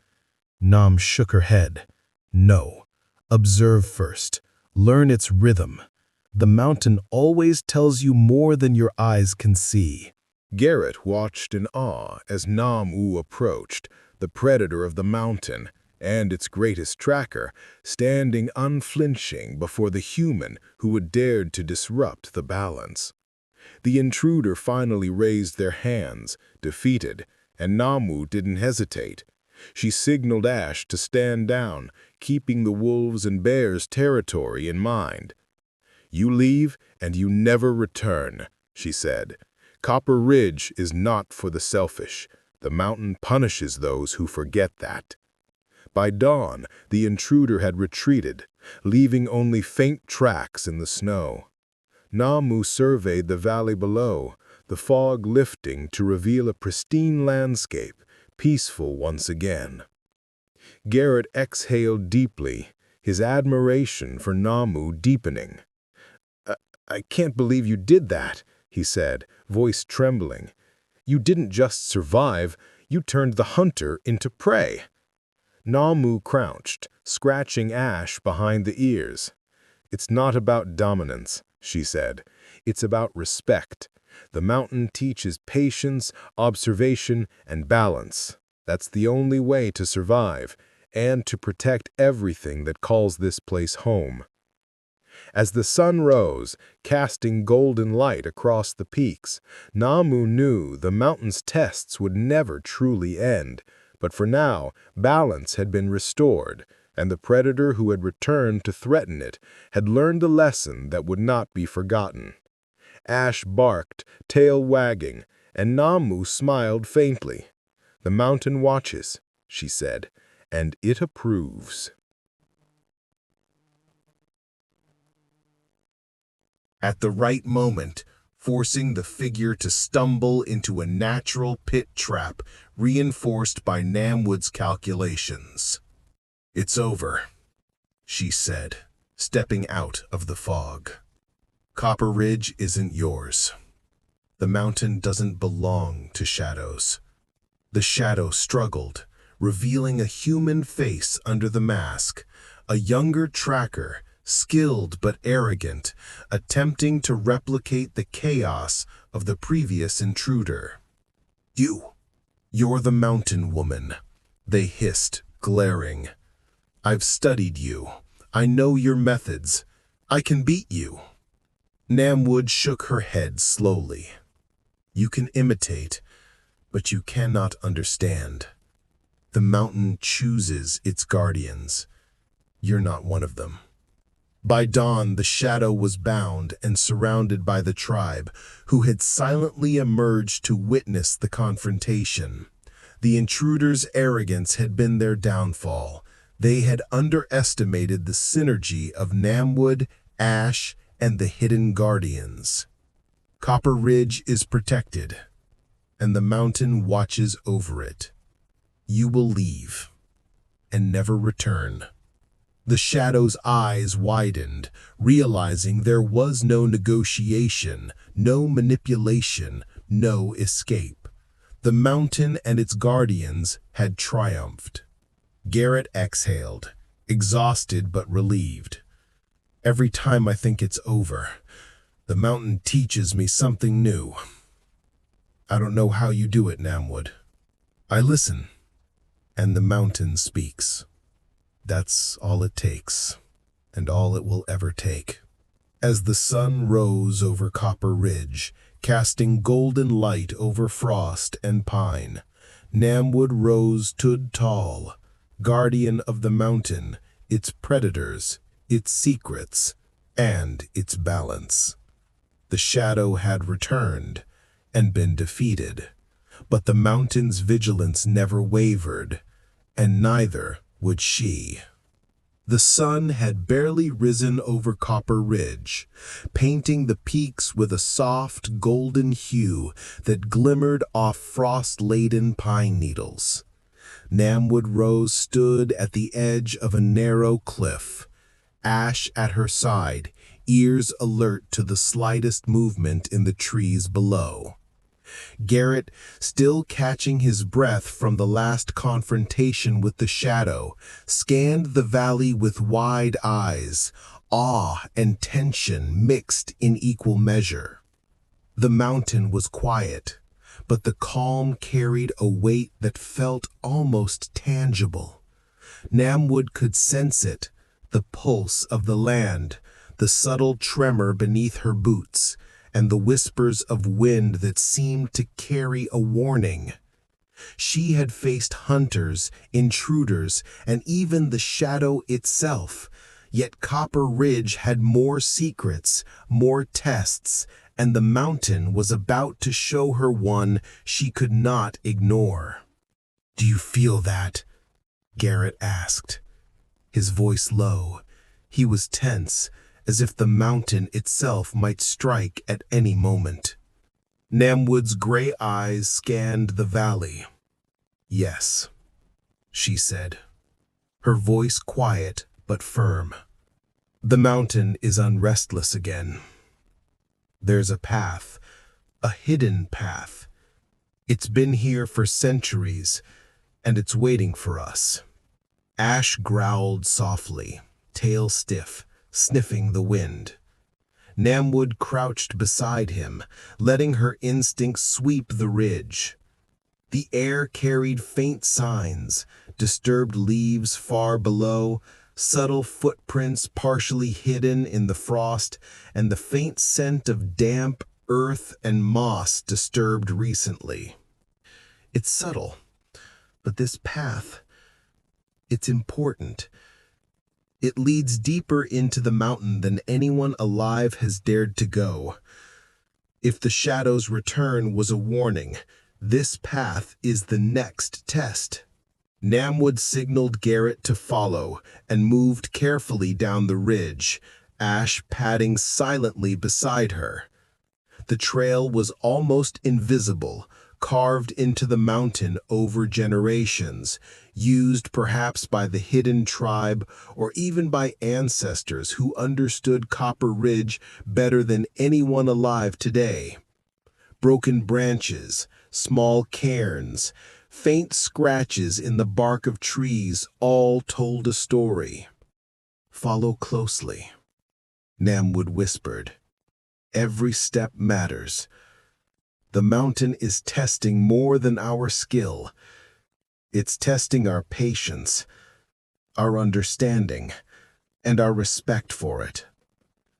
Namw shook her head. "No. Observe first. Learn its rhythm. The mountain always tells you more than your eyes can see." Garrett watched in awe as Namw approached, the predator of the mountain, and its greatest tracker, standing unflinching before the human who had dared to disrupt the balance. The intruder finally raised their hands, defeated, and Namw didn't hesitate. She signaled Ash to stand down, keeping the wolves' and bears' territory in mind. "You leave, and you never return," she said. "Copper Ridge is not for the selfish. The mountain punishes those who forget that." By dawn, the intruder had retreated, leaving only faint tracks in the snow. Namw surveyed the valley below, the fog lifting to reveal a pristine landscape, peaceful once again. Garrett exhaled deeply, his admiration for Namw deepening. I can't believe you did that," he said, voice trembling. "You didn't just survive, you turned the hunter into prey." Namw crouched, scratching Ash behind the ears. "It's not about dominance," she said. "It's about respect. The mountain teaches patience, observation, and balance. That's the only way to survive, and to protect everything that calls this place home." As the sun rose, casting golden light across the peaks, Namw knew the mountain's tests would never truly end, but for now, balance had been restored, and the predator who had returned to threaten it had learned a lesson that would not be forgotten. Ash barked, tail wagging, and Namw smiled faintly. "The mountain watches," she said, "and it approves." At the right moment, forcing the figure to stumble into a natural pit trap reinforced by Namw's calculations. "It's over," she said, stepping out of the fog. "Copper Ridge isn't yours. The mountain doesn't belong to shadows." The shadow struggled, revealing a human face under the mask, a younger tracker, skilled but arrogant, attempting to replicate the chaos of the previous intruder. You're the mountain woman," they hissed, glaring. "I've studied you. I know your methods. I can beat you." Namw shook her head slowly. You can imitate, but you cannot understand. The mountain chooses its guardians. You're not one of them. By dawn, the shadow was bound and surrounded by the tribe, who had silently emerged to witness the confrontation. The intruders' arrogance had been their downfall. They had underestimated the synergy of Namw, Ash, and the hidden guardians. Copper Ridge is protected, and the mountain watches over it. You will leave, and never return. The shadow's eyes widened, realizing there was no negotiation, no manipulation, no escape. The mountain and its guardians had triumphed. Garrett exhaled, exhausted but relieved. Every time I think it's over, the mountain teaches me something new. I don't know how you do it, Namw. I listen, and the mountain speaks. That's all it takes, and all it will ever take. As the sun rose over Copper Ridge, casting golden light over frost and pine, Namw Rose stood tall, guardian of the mountain, its predators, its secrets, and its balance. The shadow had returned and been defeated, but the mountain's vigilance never wavered, and neither would she. The sun had barely risen over Copper Ridge, painting the peaks with a soft golden hue that glimmered off frost-laden pine needles. Namw Rose stood at the edge of a narrow cliff, Ash at her side, ears alert to the slightest movement in the trees below. Garrett, still catching his breath from the last confrontation with the shadow, scanned the valley with wide eyes, awe and tension mixed in equal measure. The mountain was quiet, but the calm carried a weight that felt almost tangible. Namw could sense it, the pulse of the land, the subtle tremor beneath her boots, and the whispers of wind that seemed to carry a warning. She had faced hunters, intruders, and even the shadow itself, yet Copper Ridge had more secrets, more tests, and the mountain was about to show her one she could not ignore. "Do you feel that?" Garrett asked, his voice low. He was tense, as if the mountain itself might strike at any moment. Namw's gray eyes scanned the valley. "Yes," she said, her voice quiet but firm. "The mountain is unrestless again. There's a path, a hidden path. It's been here for centuries, and it's waiting for us." Ash growled softly, tail stiff, sniffing the wind. Namw crouched beside him, letting her instincts sweep the ridge. The air carried faint signs, disturbed leaves far below, subtle footprints partially hidden in the frost, and the faint scent of damp earth and moss disturbed recently. "It's subtle, but this path, it's important. It leads deeper into the mountain than anyone alive has dared to go. If the shadow's return was a warning, this path is the next test." Namw signaled Garrett to follow and moved carefully down the ridge, Ash padding silently beside her. The trail was almost invisible, carved into the mountain over generations, used perhaps by the hidden tribe or even by ancestors who understood Copper Ridge better than anyone alive today. Broken branches, small cairns, faint scratches in the bark of trees all told a story. "Follow closely," Namw whispered. "Every step matters. The mountain is testing more than our skill. It's testing our patience, our understanding, and our respect for it."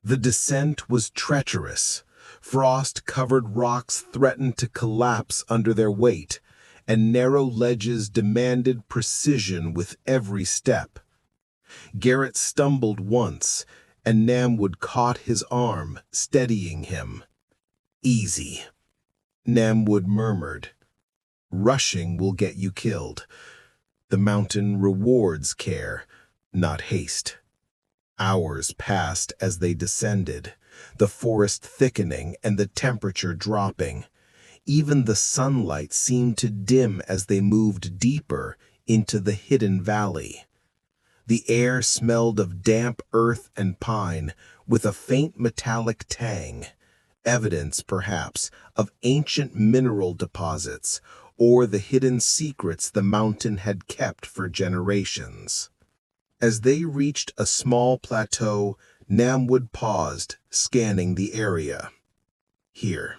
The descent was treacherous. Frost-covered rocks threatened to collapse under their weight, and narrow ledges demanded precision with every step. Garrett stumbled once, and Namw caught his arm, steadying him. "Easy," Namw murmured. "Rushing will get you killed. The mountain rewards care, not haste." Hours passed as they descended, the forest thickening and the temperature dropping. Even the sunlight seemed to dim as they moved deeper into the hidden valley. The air smelled of damp earth and pine, with a faint metallic tang, evidence, perhaps, of ancient mineral deposits or the hidden secrets the mountain had kept for generations. As they reached a small plateau, Namw paused, scanning the area. "Here,"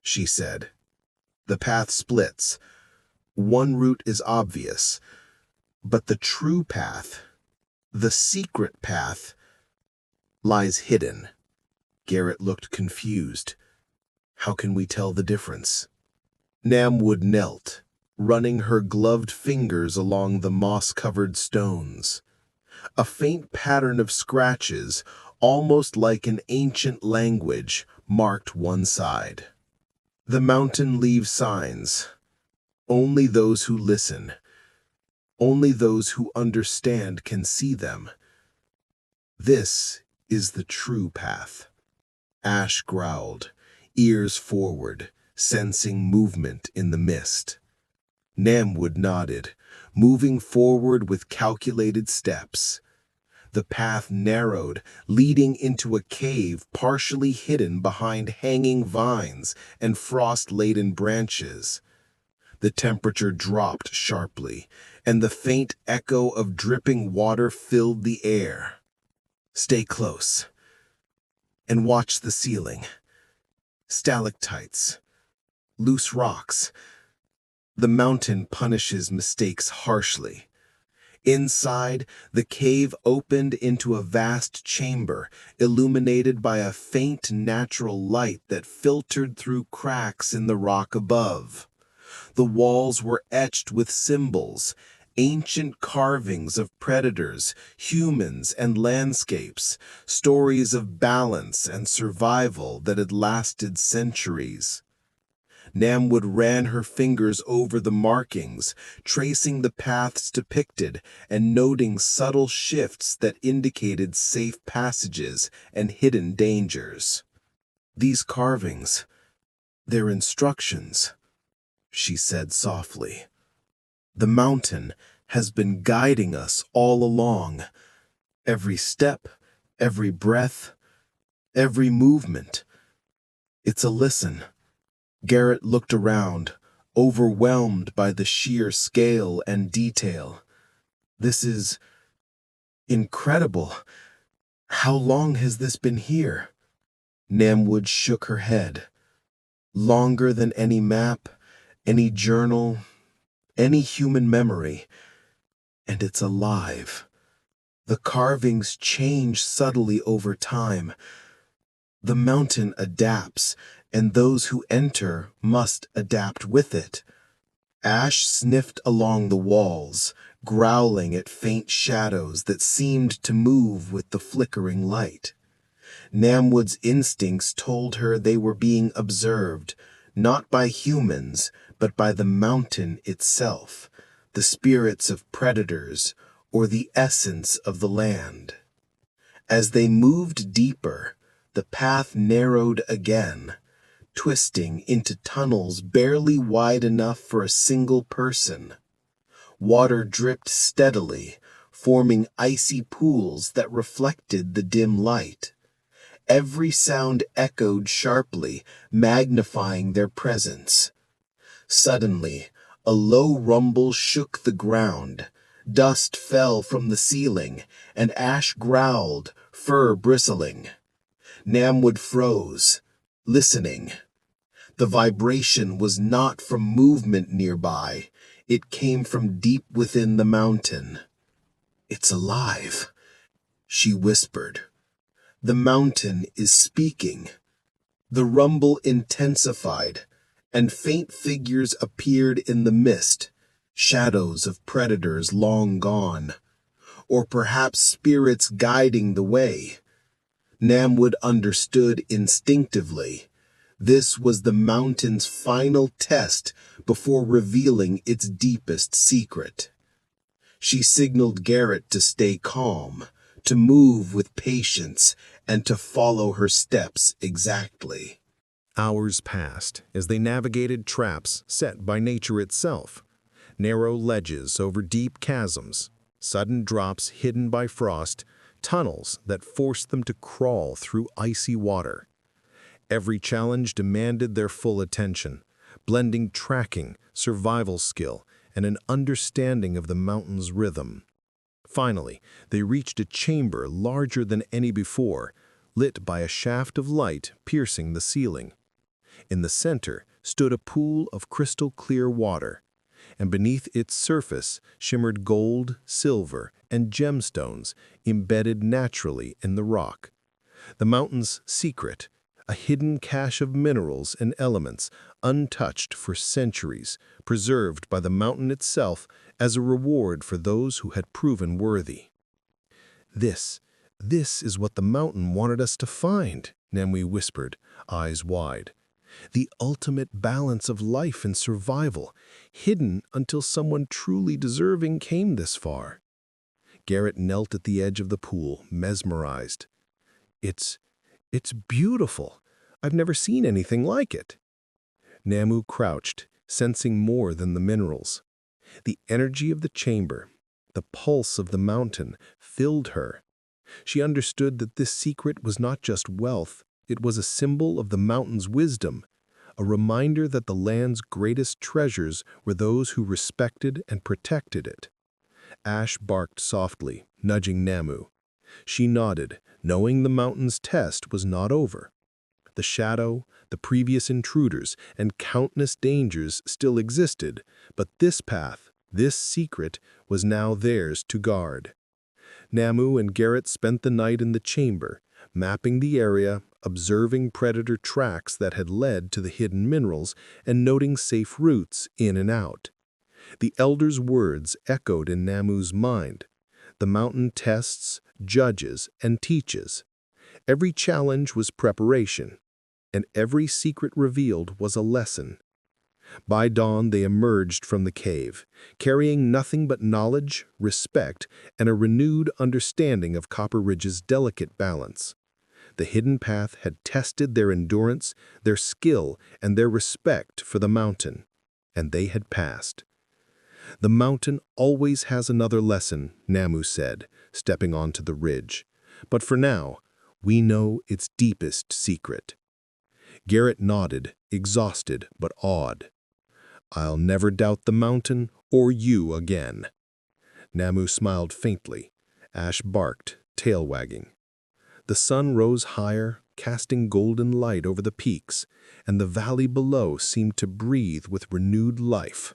she said. "The path splits. One route is obvious, but the true path, the secret path, lies hidden." Garrett looked confused. "How can we tell the difference?" Namw knelt, running her gloved fingers along the moss-covered stones. A faint pattern of scratches, almost like an ancient language, marked one side. "The mountain leaves signs. Only those who listen, only those who understand can see them. This is the true path." Ash growled, ears forward, sensing movement in the mist. Namw nodded, moving forward with calculated steps. The path narrowed, leading into a cave partially hidden behind hanging vines and frost-laden branches. The temperature dropped sharply, and the faint echo of dripping water filled the air. "Stay close, and watch the ceiling. Stalactites, loose rocks. The mountain punishes mistakes harshly." Inside, the cave opened into a vast chamber, illuminated by a faint natural light that filtered through cracks in the rock above. The walls were etched with symbols, ancient carvings of predators, humans, and landscapes, stories of balance and survival that had lasted centuries. Namw ran her fingers over the markings, tracing the paths depicted and noting subtle shifts that indicated safe passages and hidden dangers. "These carvings, they're instructions," she said softly. "The mountain has been guiding us all along. Every step, every breath, every movement. It's a listen." Garrett looked around, overwhelmed by the sheer scale and detail. "This is incredible. How long has this been here?" Namw shook her head. "Longer than any map, any journal, any human memory. And it's alive. The carvings change subtly over time. The mountain adapts, and those who enter must adapt with it." Ash sniffed along the walls, growling at faint shadows that seemed to move with the flickering light. Namw's instincts told her they were being observed, not by humans, but by the mountain itself, the spirits of predators, or the essence of the land. As they moved deeper, the path narrowed again, twisting into tunnels barely wide enough for a single person. Water dripped steadily, forming icy pools that reflected the dim light. Every sound echoed sharply, magnifying their presence. Suddenly, a low rumble shook the ground. Dust fell from the ceiling, and Ash growled, fur bristling. Namw froze, listening. The vibration was not from movement nearby. It came from deep within the mountain. "It's alive," she whispered. The mountain is speaking. The rumble intensified, and faint figures appeared in the mist, shadows of predators long gone, or perhaps spirits guiding the way. Namw understood instinctively. This was the mountain's final test before revealing its deepest secret. She signaled Garrett to stay calm, to move with patience, and to follow her steps exactly. Hours passed as they navigated traps set by nature itself. Narrow ledges over deep chasms, sudden drops hidden by frost, tunnels that forced them to crawl through icy water. Every challenge demanded their full attention, blending tracking, survival skill, and an understanding of the mountain's rhythm. Finally, they reached a chamber larger than any before, lit by a shaft of light piercing the ceiling. In the center stood a pool of crystal-clear water, and beneath its surface shimmered gold, silver, and gemstones embedded naturally in the rock. The mountain's secret, a hidden cache of minerals and elements untouched for centuries, preserved by the mountain itself as a reward for those who had proven worthy. This is what the mountain wanted us to find, Namw whispered, eyes wide. The ultimate balance of life and survival, hidden until someone truly deserving came this far. Garrett knelt at the edge of the pool, mesmerized. It's beautiful. I've never seen anything like it. Namw crouched, sensing more than the minerals. The energy of the chamber, the pulse of the mountain, filled her. She understood that this secret was not just wealth, it was a symbol of the mountain's wisdom, a reminder that the land's greatest treasures were those who respected and protected it. Ash barked softly, nudging Namw. She nodded, knowing the mountain's test was not over. The shadow, the previous intruders, and countless dangers still existed, but this path, this secret, was now theirs to guard. Namw and Garrett spent the night in the chamber, mapping the area, observing predator tracks that had led to the hidden minerals, and noting safe routes in and out. The elder's words echoed in Namw's mind. The mountain tests, judges, and teaches. Every challenge was preparation, and every secret revealed was a lesson. By dawn they emerged from the cave, carrying nothing but knowledge, respect, and a renewed understanding of Copper Ridge's delicate balance. The hidden path had tested their endurance, their skill, and their respect for the mountain, and they had passed. The mountain always has another lesson, Namw said, stepping onto the ridge. But for now, we know its deepest secret. Garrett nodded, exhausted but awed. I'll never doubt the mountain or you again. Namw smiled faintly. Ash barked, tail wagging. The sun rose higher, casting golden light over the peaks, and the valley below seemed to breathe with renewed life.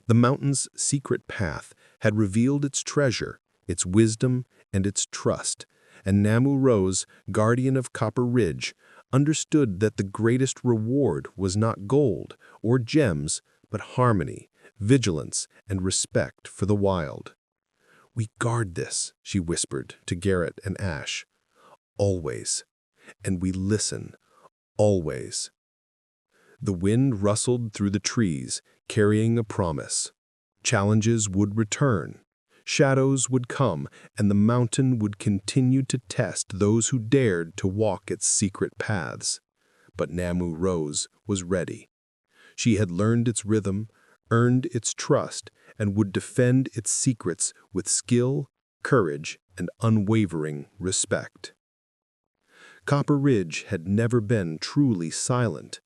The mountain's secret path had revealed its treasure, its wisdom, and its trust, and Namw Rose, guardian of Copper Ridge, understood that the greatest reward was not gold or gems, but harmony, vigilance, and respect for the wild. We guard this, she whispered to Garrett and Ash. Always. And we listen. Always. The wind rustled through the trees, carrying a promise. Challenges would return. Shadows would come, and the mountain would continue to test those who dared to walk its secret paths. But Namw Rose was ready. She had learned its rhythm, earned its trust, and would defend its secrets with skill, courage, and unwavering respect. Copper Ridge had never been truly silent.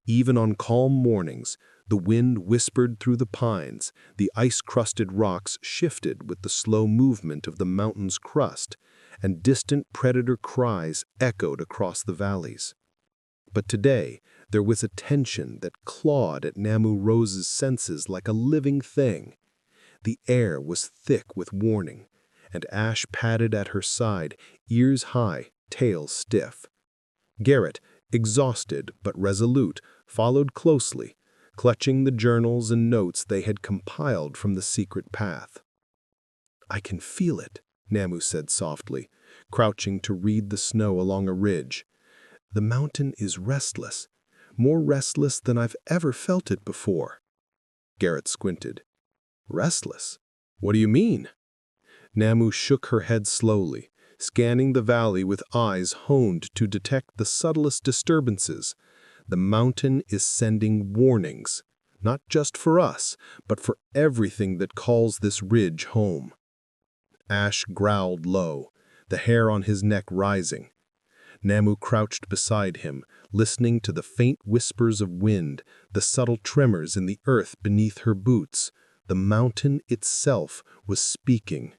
Even on calm mornings, the wind whispered through the pines, the ice-crusted rocks shifted with the slow movement of the mountain's crust, and distant predator cries echoed across the valleys. But today, there was a tension that clawed at Namw Rose's senses like a living thing. The air was thick with warning, and Ash padded at her side, ears high, tail stiff. Garrett, exhausted but resolute, followed closely, clutching the journals and notes they had compiled from the secret path. "I can feel it," Namw said softly, crouching to read the snow along a ridge. "The mountain is restless, more restless than I've ever felt it before." Garrett squinted. "Restless? What do you mean?" Namw shook her head slowly, scanning the valley with eyes honed to detect the subtlest disturbances. "The mountain is sending warnings, not just for us, but for everything that calls this ridge home." Ash growled low, the hair on his neck rising. Namw crouched beside him, listening to the faint whispers of wind, the subtle tremors in the earth beneath her boots. The mountain itself was speaking.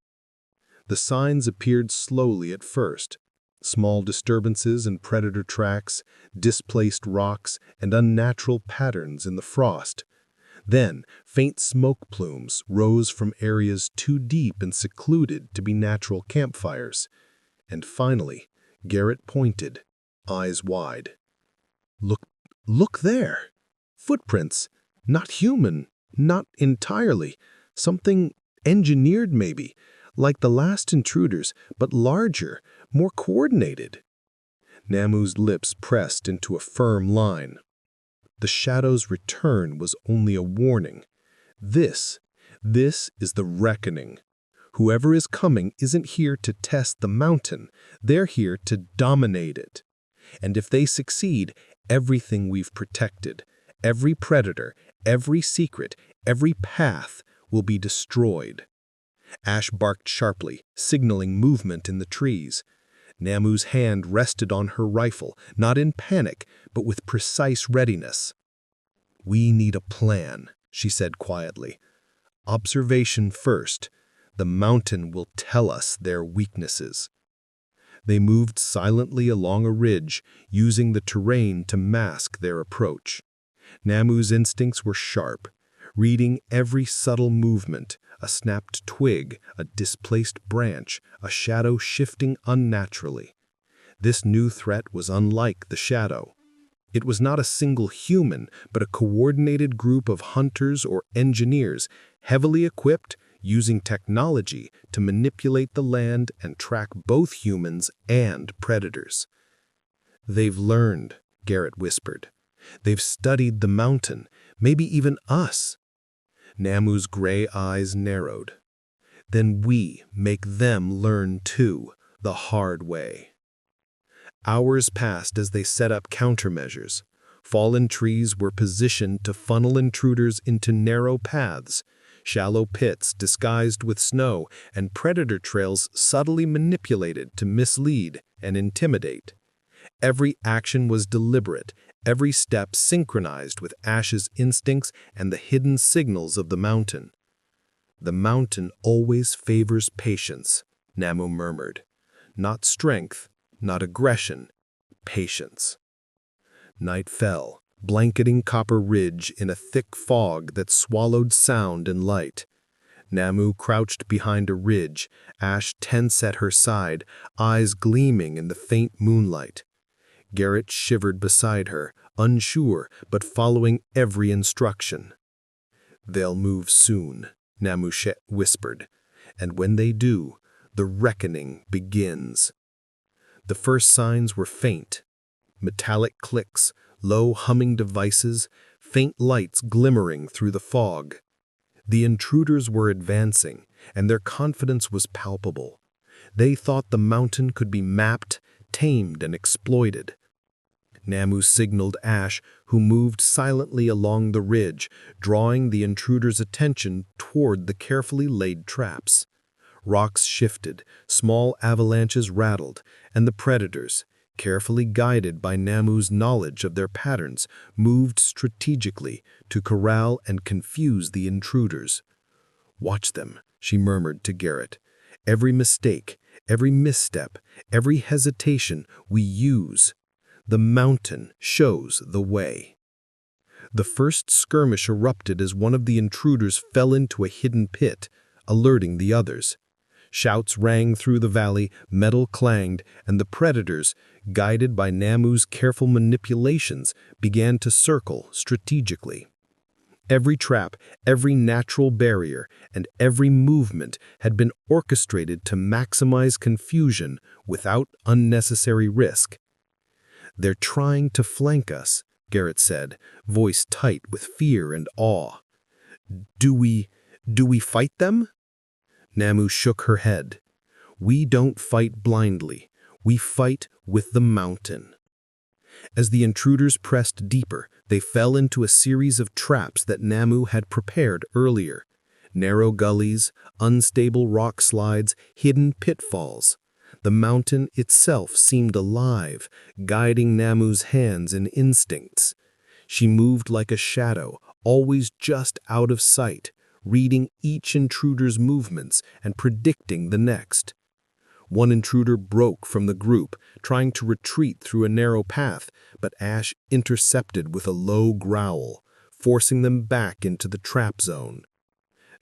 The signs appeared slowly at first. Small disturbances and predator tracks, displaced rocks, and unnatural patterns in the frost. Then, faint smoke plumes rose from areas too deep and secluded to be natural campfires. And finally, Garrett pointed, eyes wide. Look there! Footprints. Not human, not entirely. Something engineered maybe, like the last intruders, but larger, more coordinated." Namw's lips pressed into a firm line. The shadow's return was only a warning. This is the reckoning. Whoever is coming isn't here to test the mountain. They're here to dominate it. And if they succeed, everything we've protected, every predator, every secret, every path will be destroyed. Ash barked sharply, signaling movement in the trees. Namw's hand rested on her rifle, not in panic, but with precise readiness. "We need a plan," she said quietly. "Observation first. The mountain will tell us their weaknesses." They moved silently along a ridge, using the terrain to mask their approach. Namw's instincts were sharp, reading every subtle movement, a snapped twig, a displaced branch, a shadow shifting unnaturally. This new threat was unlike the shadow. It was not a single human, but a coordinated group of hunters or engineers, heavily equipped, using technology to manipulate the land and track both humans and predators. "They've learned," Garrett whispered. "They've studied the mountain, maybe even us." Namw's gray eyes narrowed. "Then we make them learn too, the hard way." Hours passed as they set up countermeasures. Fallen trees were positioned to funnel intruders into narrow paths, shallow pits disguised with snow, and predator trails subtly manipulated to mislead and intimidate. Every action was deliberate, every step synchronized with Ash's instincts and the hidden signals of the mountain. "The mountain always favors patience," Namw murmured. "Not strength, not aggression, patience." Night fell, blanketing Copper Ridge in a thick fog that swallowed sound and light. Namw crouched behind a ridge, Ash tense at her side, eyes gleaming in the faint moonlight. Garrett shivered beside her, unsure but following every instruction. "They'll move soon," Namw whispered, "and when they do, the reckoning begins." The first signs were faint. Metallic clicks, low humming devices, faint lights glimmering through the fog. The intruders were advancing, and their confidence was palpable. They thought the mountain could be mapped, tamed, and exploited. Namw signaled Ash, who moved silently along the ridge, drawing the intruders' attention toward the carefully laid traps. Rocks shifted, small avalanches rattled, and the predators, carefully guided by Namw's knowledge of their patterns, moved strategically to corral and confuse the intruders. "Watch them," she murmured to Garrett. "Every mistake, every misstep, every hesitation we use. The mountain shows the way." The first skirmish erupted as one of the intruders fell into a hidden pit, alerting the others. Shouts rang through the valley, metal clanged, and the predators, guided by Namw's careful manipulations, began to circle strategically. Every trap, every natural barrier, and every movement had been orchestrated to maximize confusion without unnecessary risk. "They're trying to flank us," Garrett said, voice tight with fear and awe. Do we fight them?" Namw shook her head. "We don't fight blindly. We fight with the mountain." As the intruders pressed deeper, they fell into a series of traps that Namw had prepared earlier. Narrow gullies, unstable rock slides, hidden pitfalls. The mountain itself seemed alive, guiding Namw's hands and instincts. She moved like a shadow, always just out of sight, reading each intruder's movements and predicting the next. One intruder broke from the group, trying to retreat through a narrow path, but Ash intercepted with a low growl, forcing them back into the trap zone.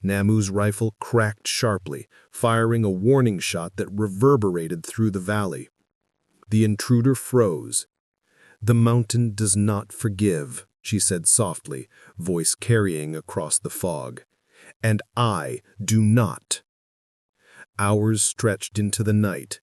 Namw's rifle cracked sharply, firing a warning shot that reverberated through the valley. The intruder froze. "The mountain does not forgive," she said softly, voice carrying across the fog. "And I do not." Hours stretched into the night,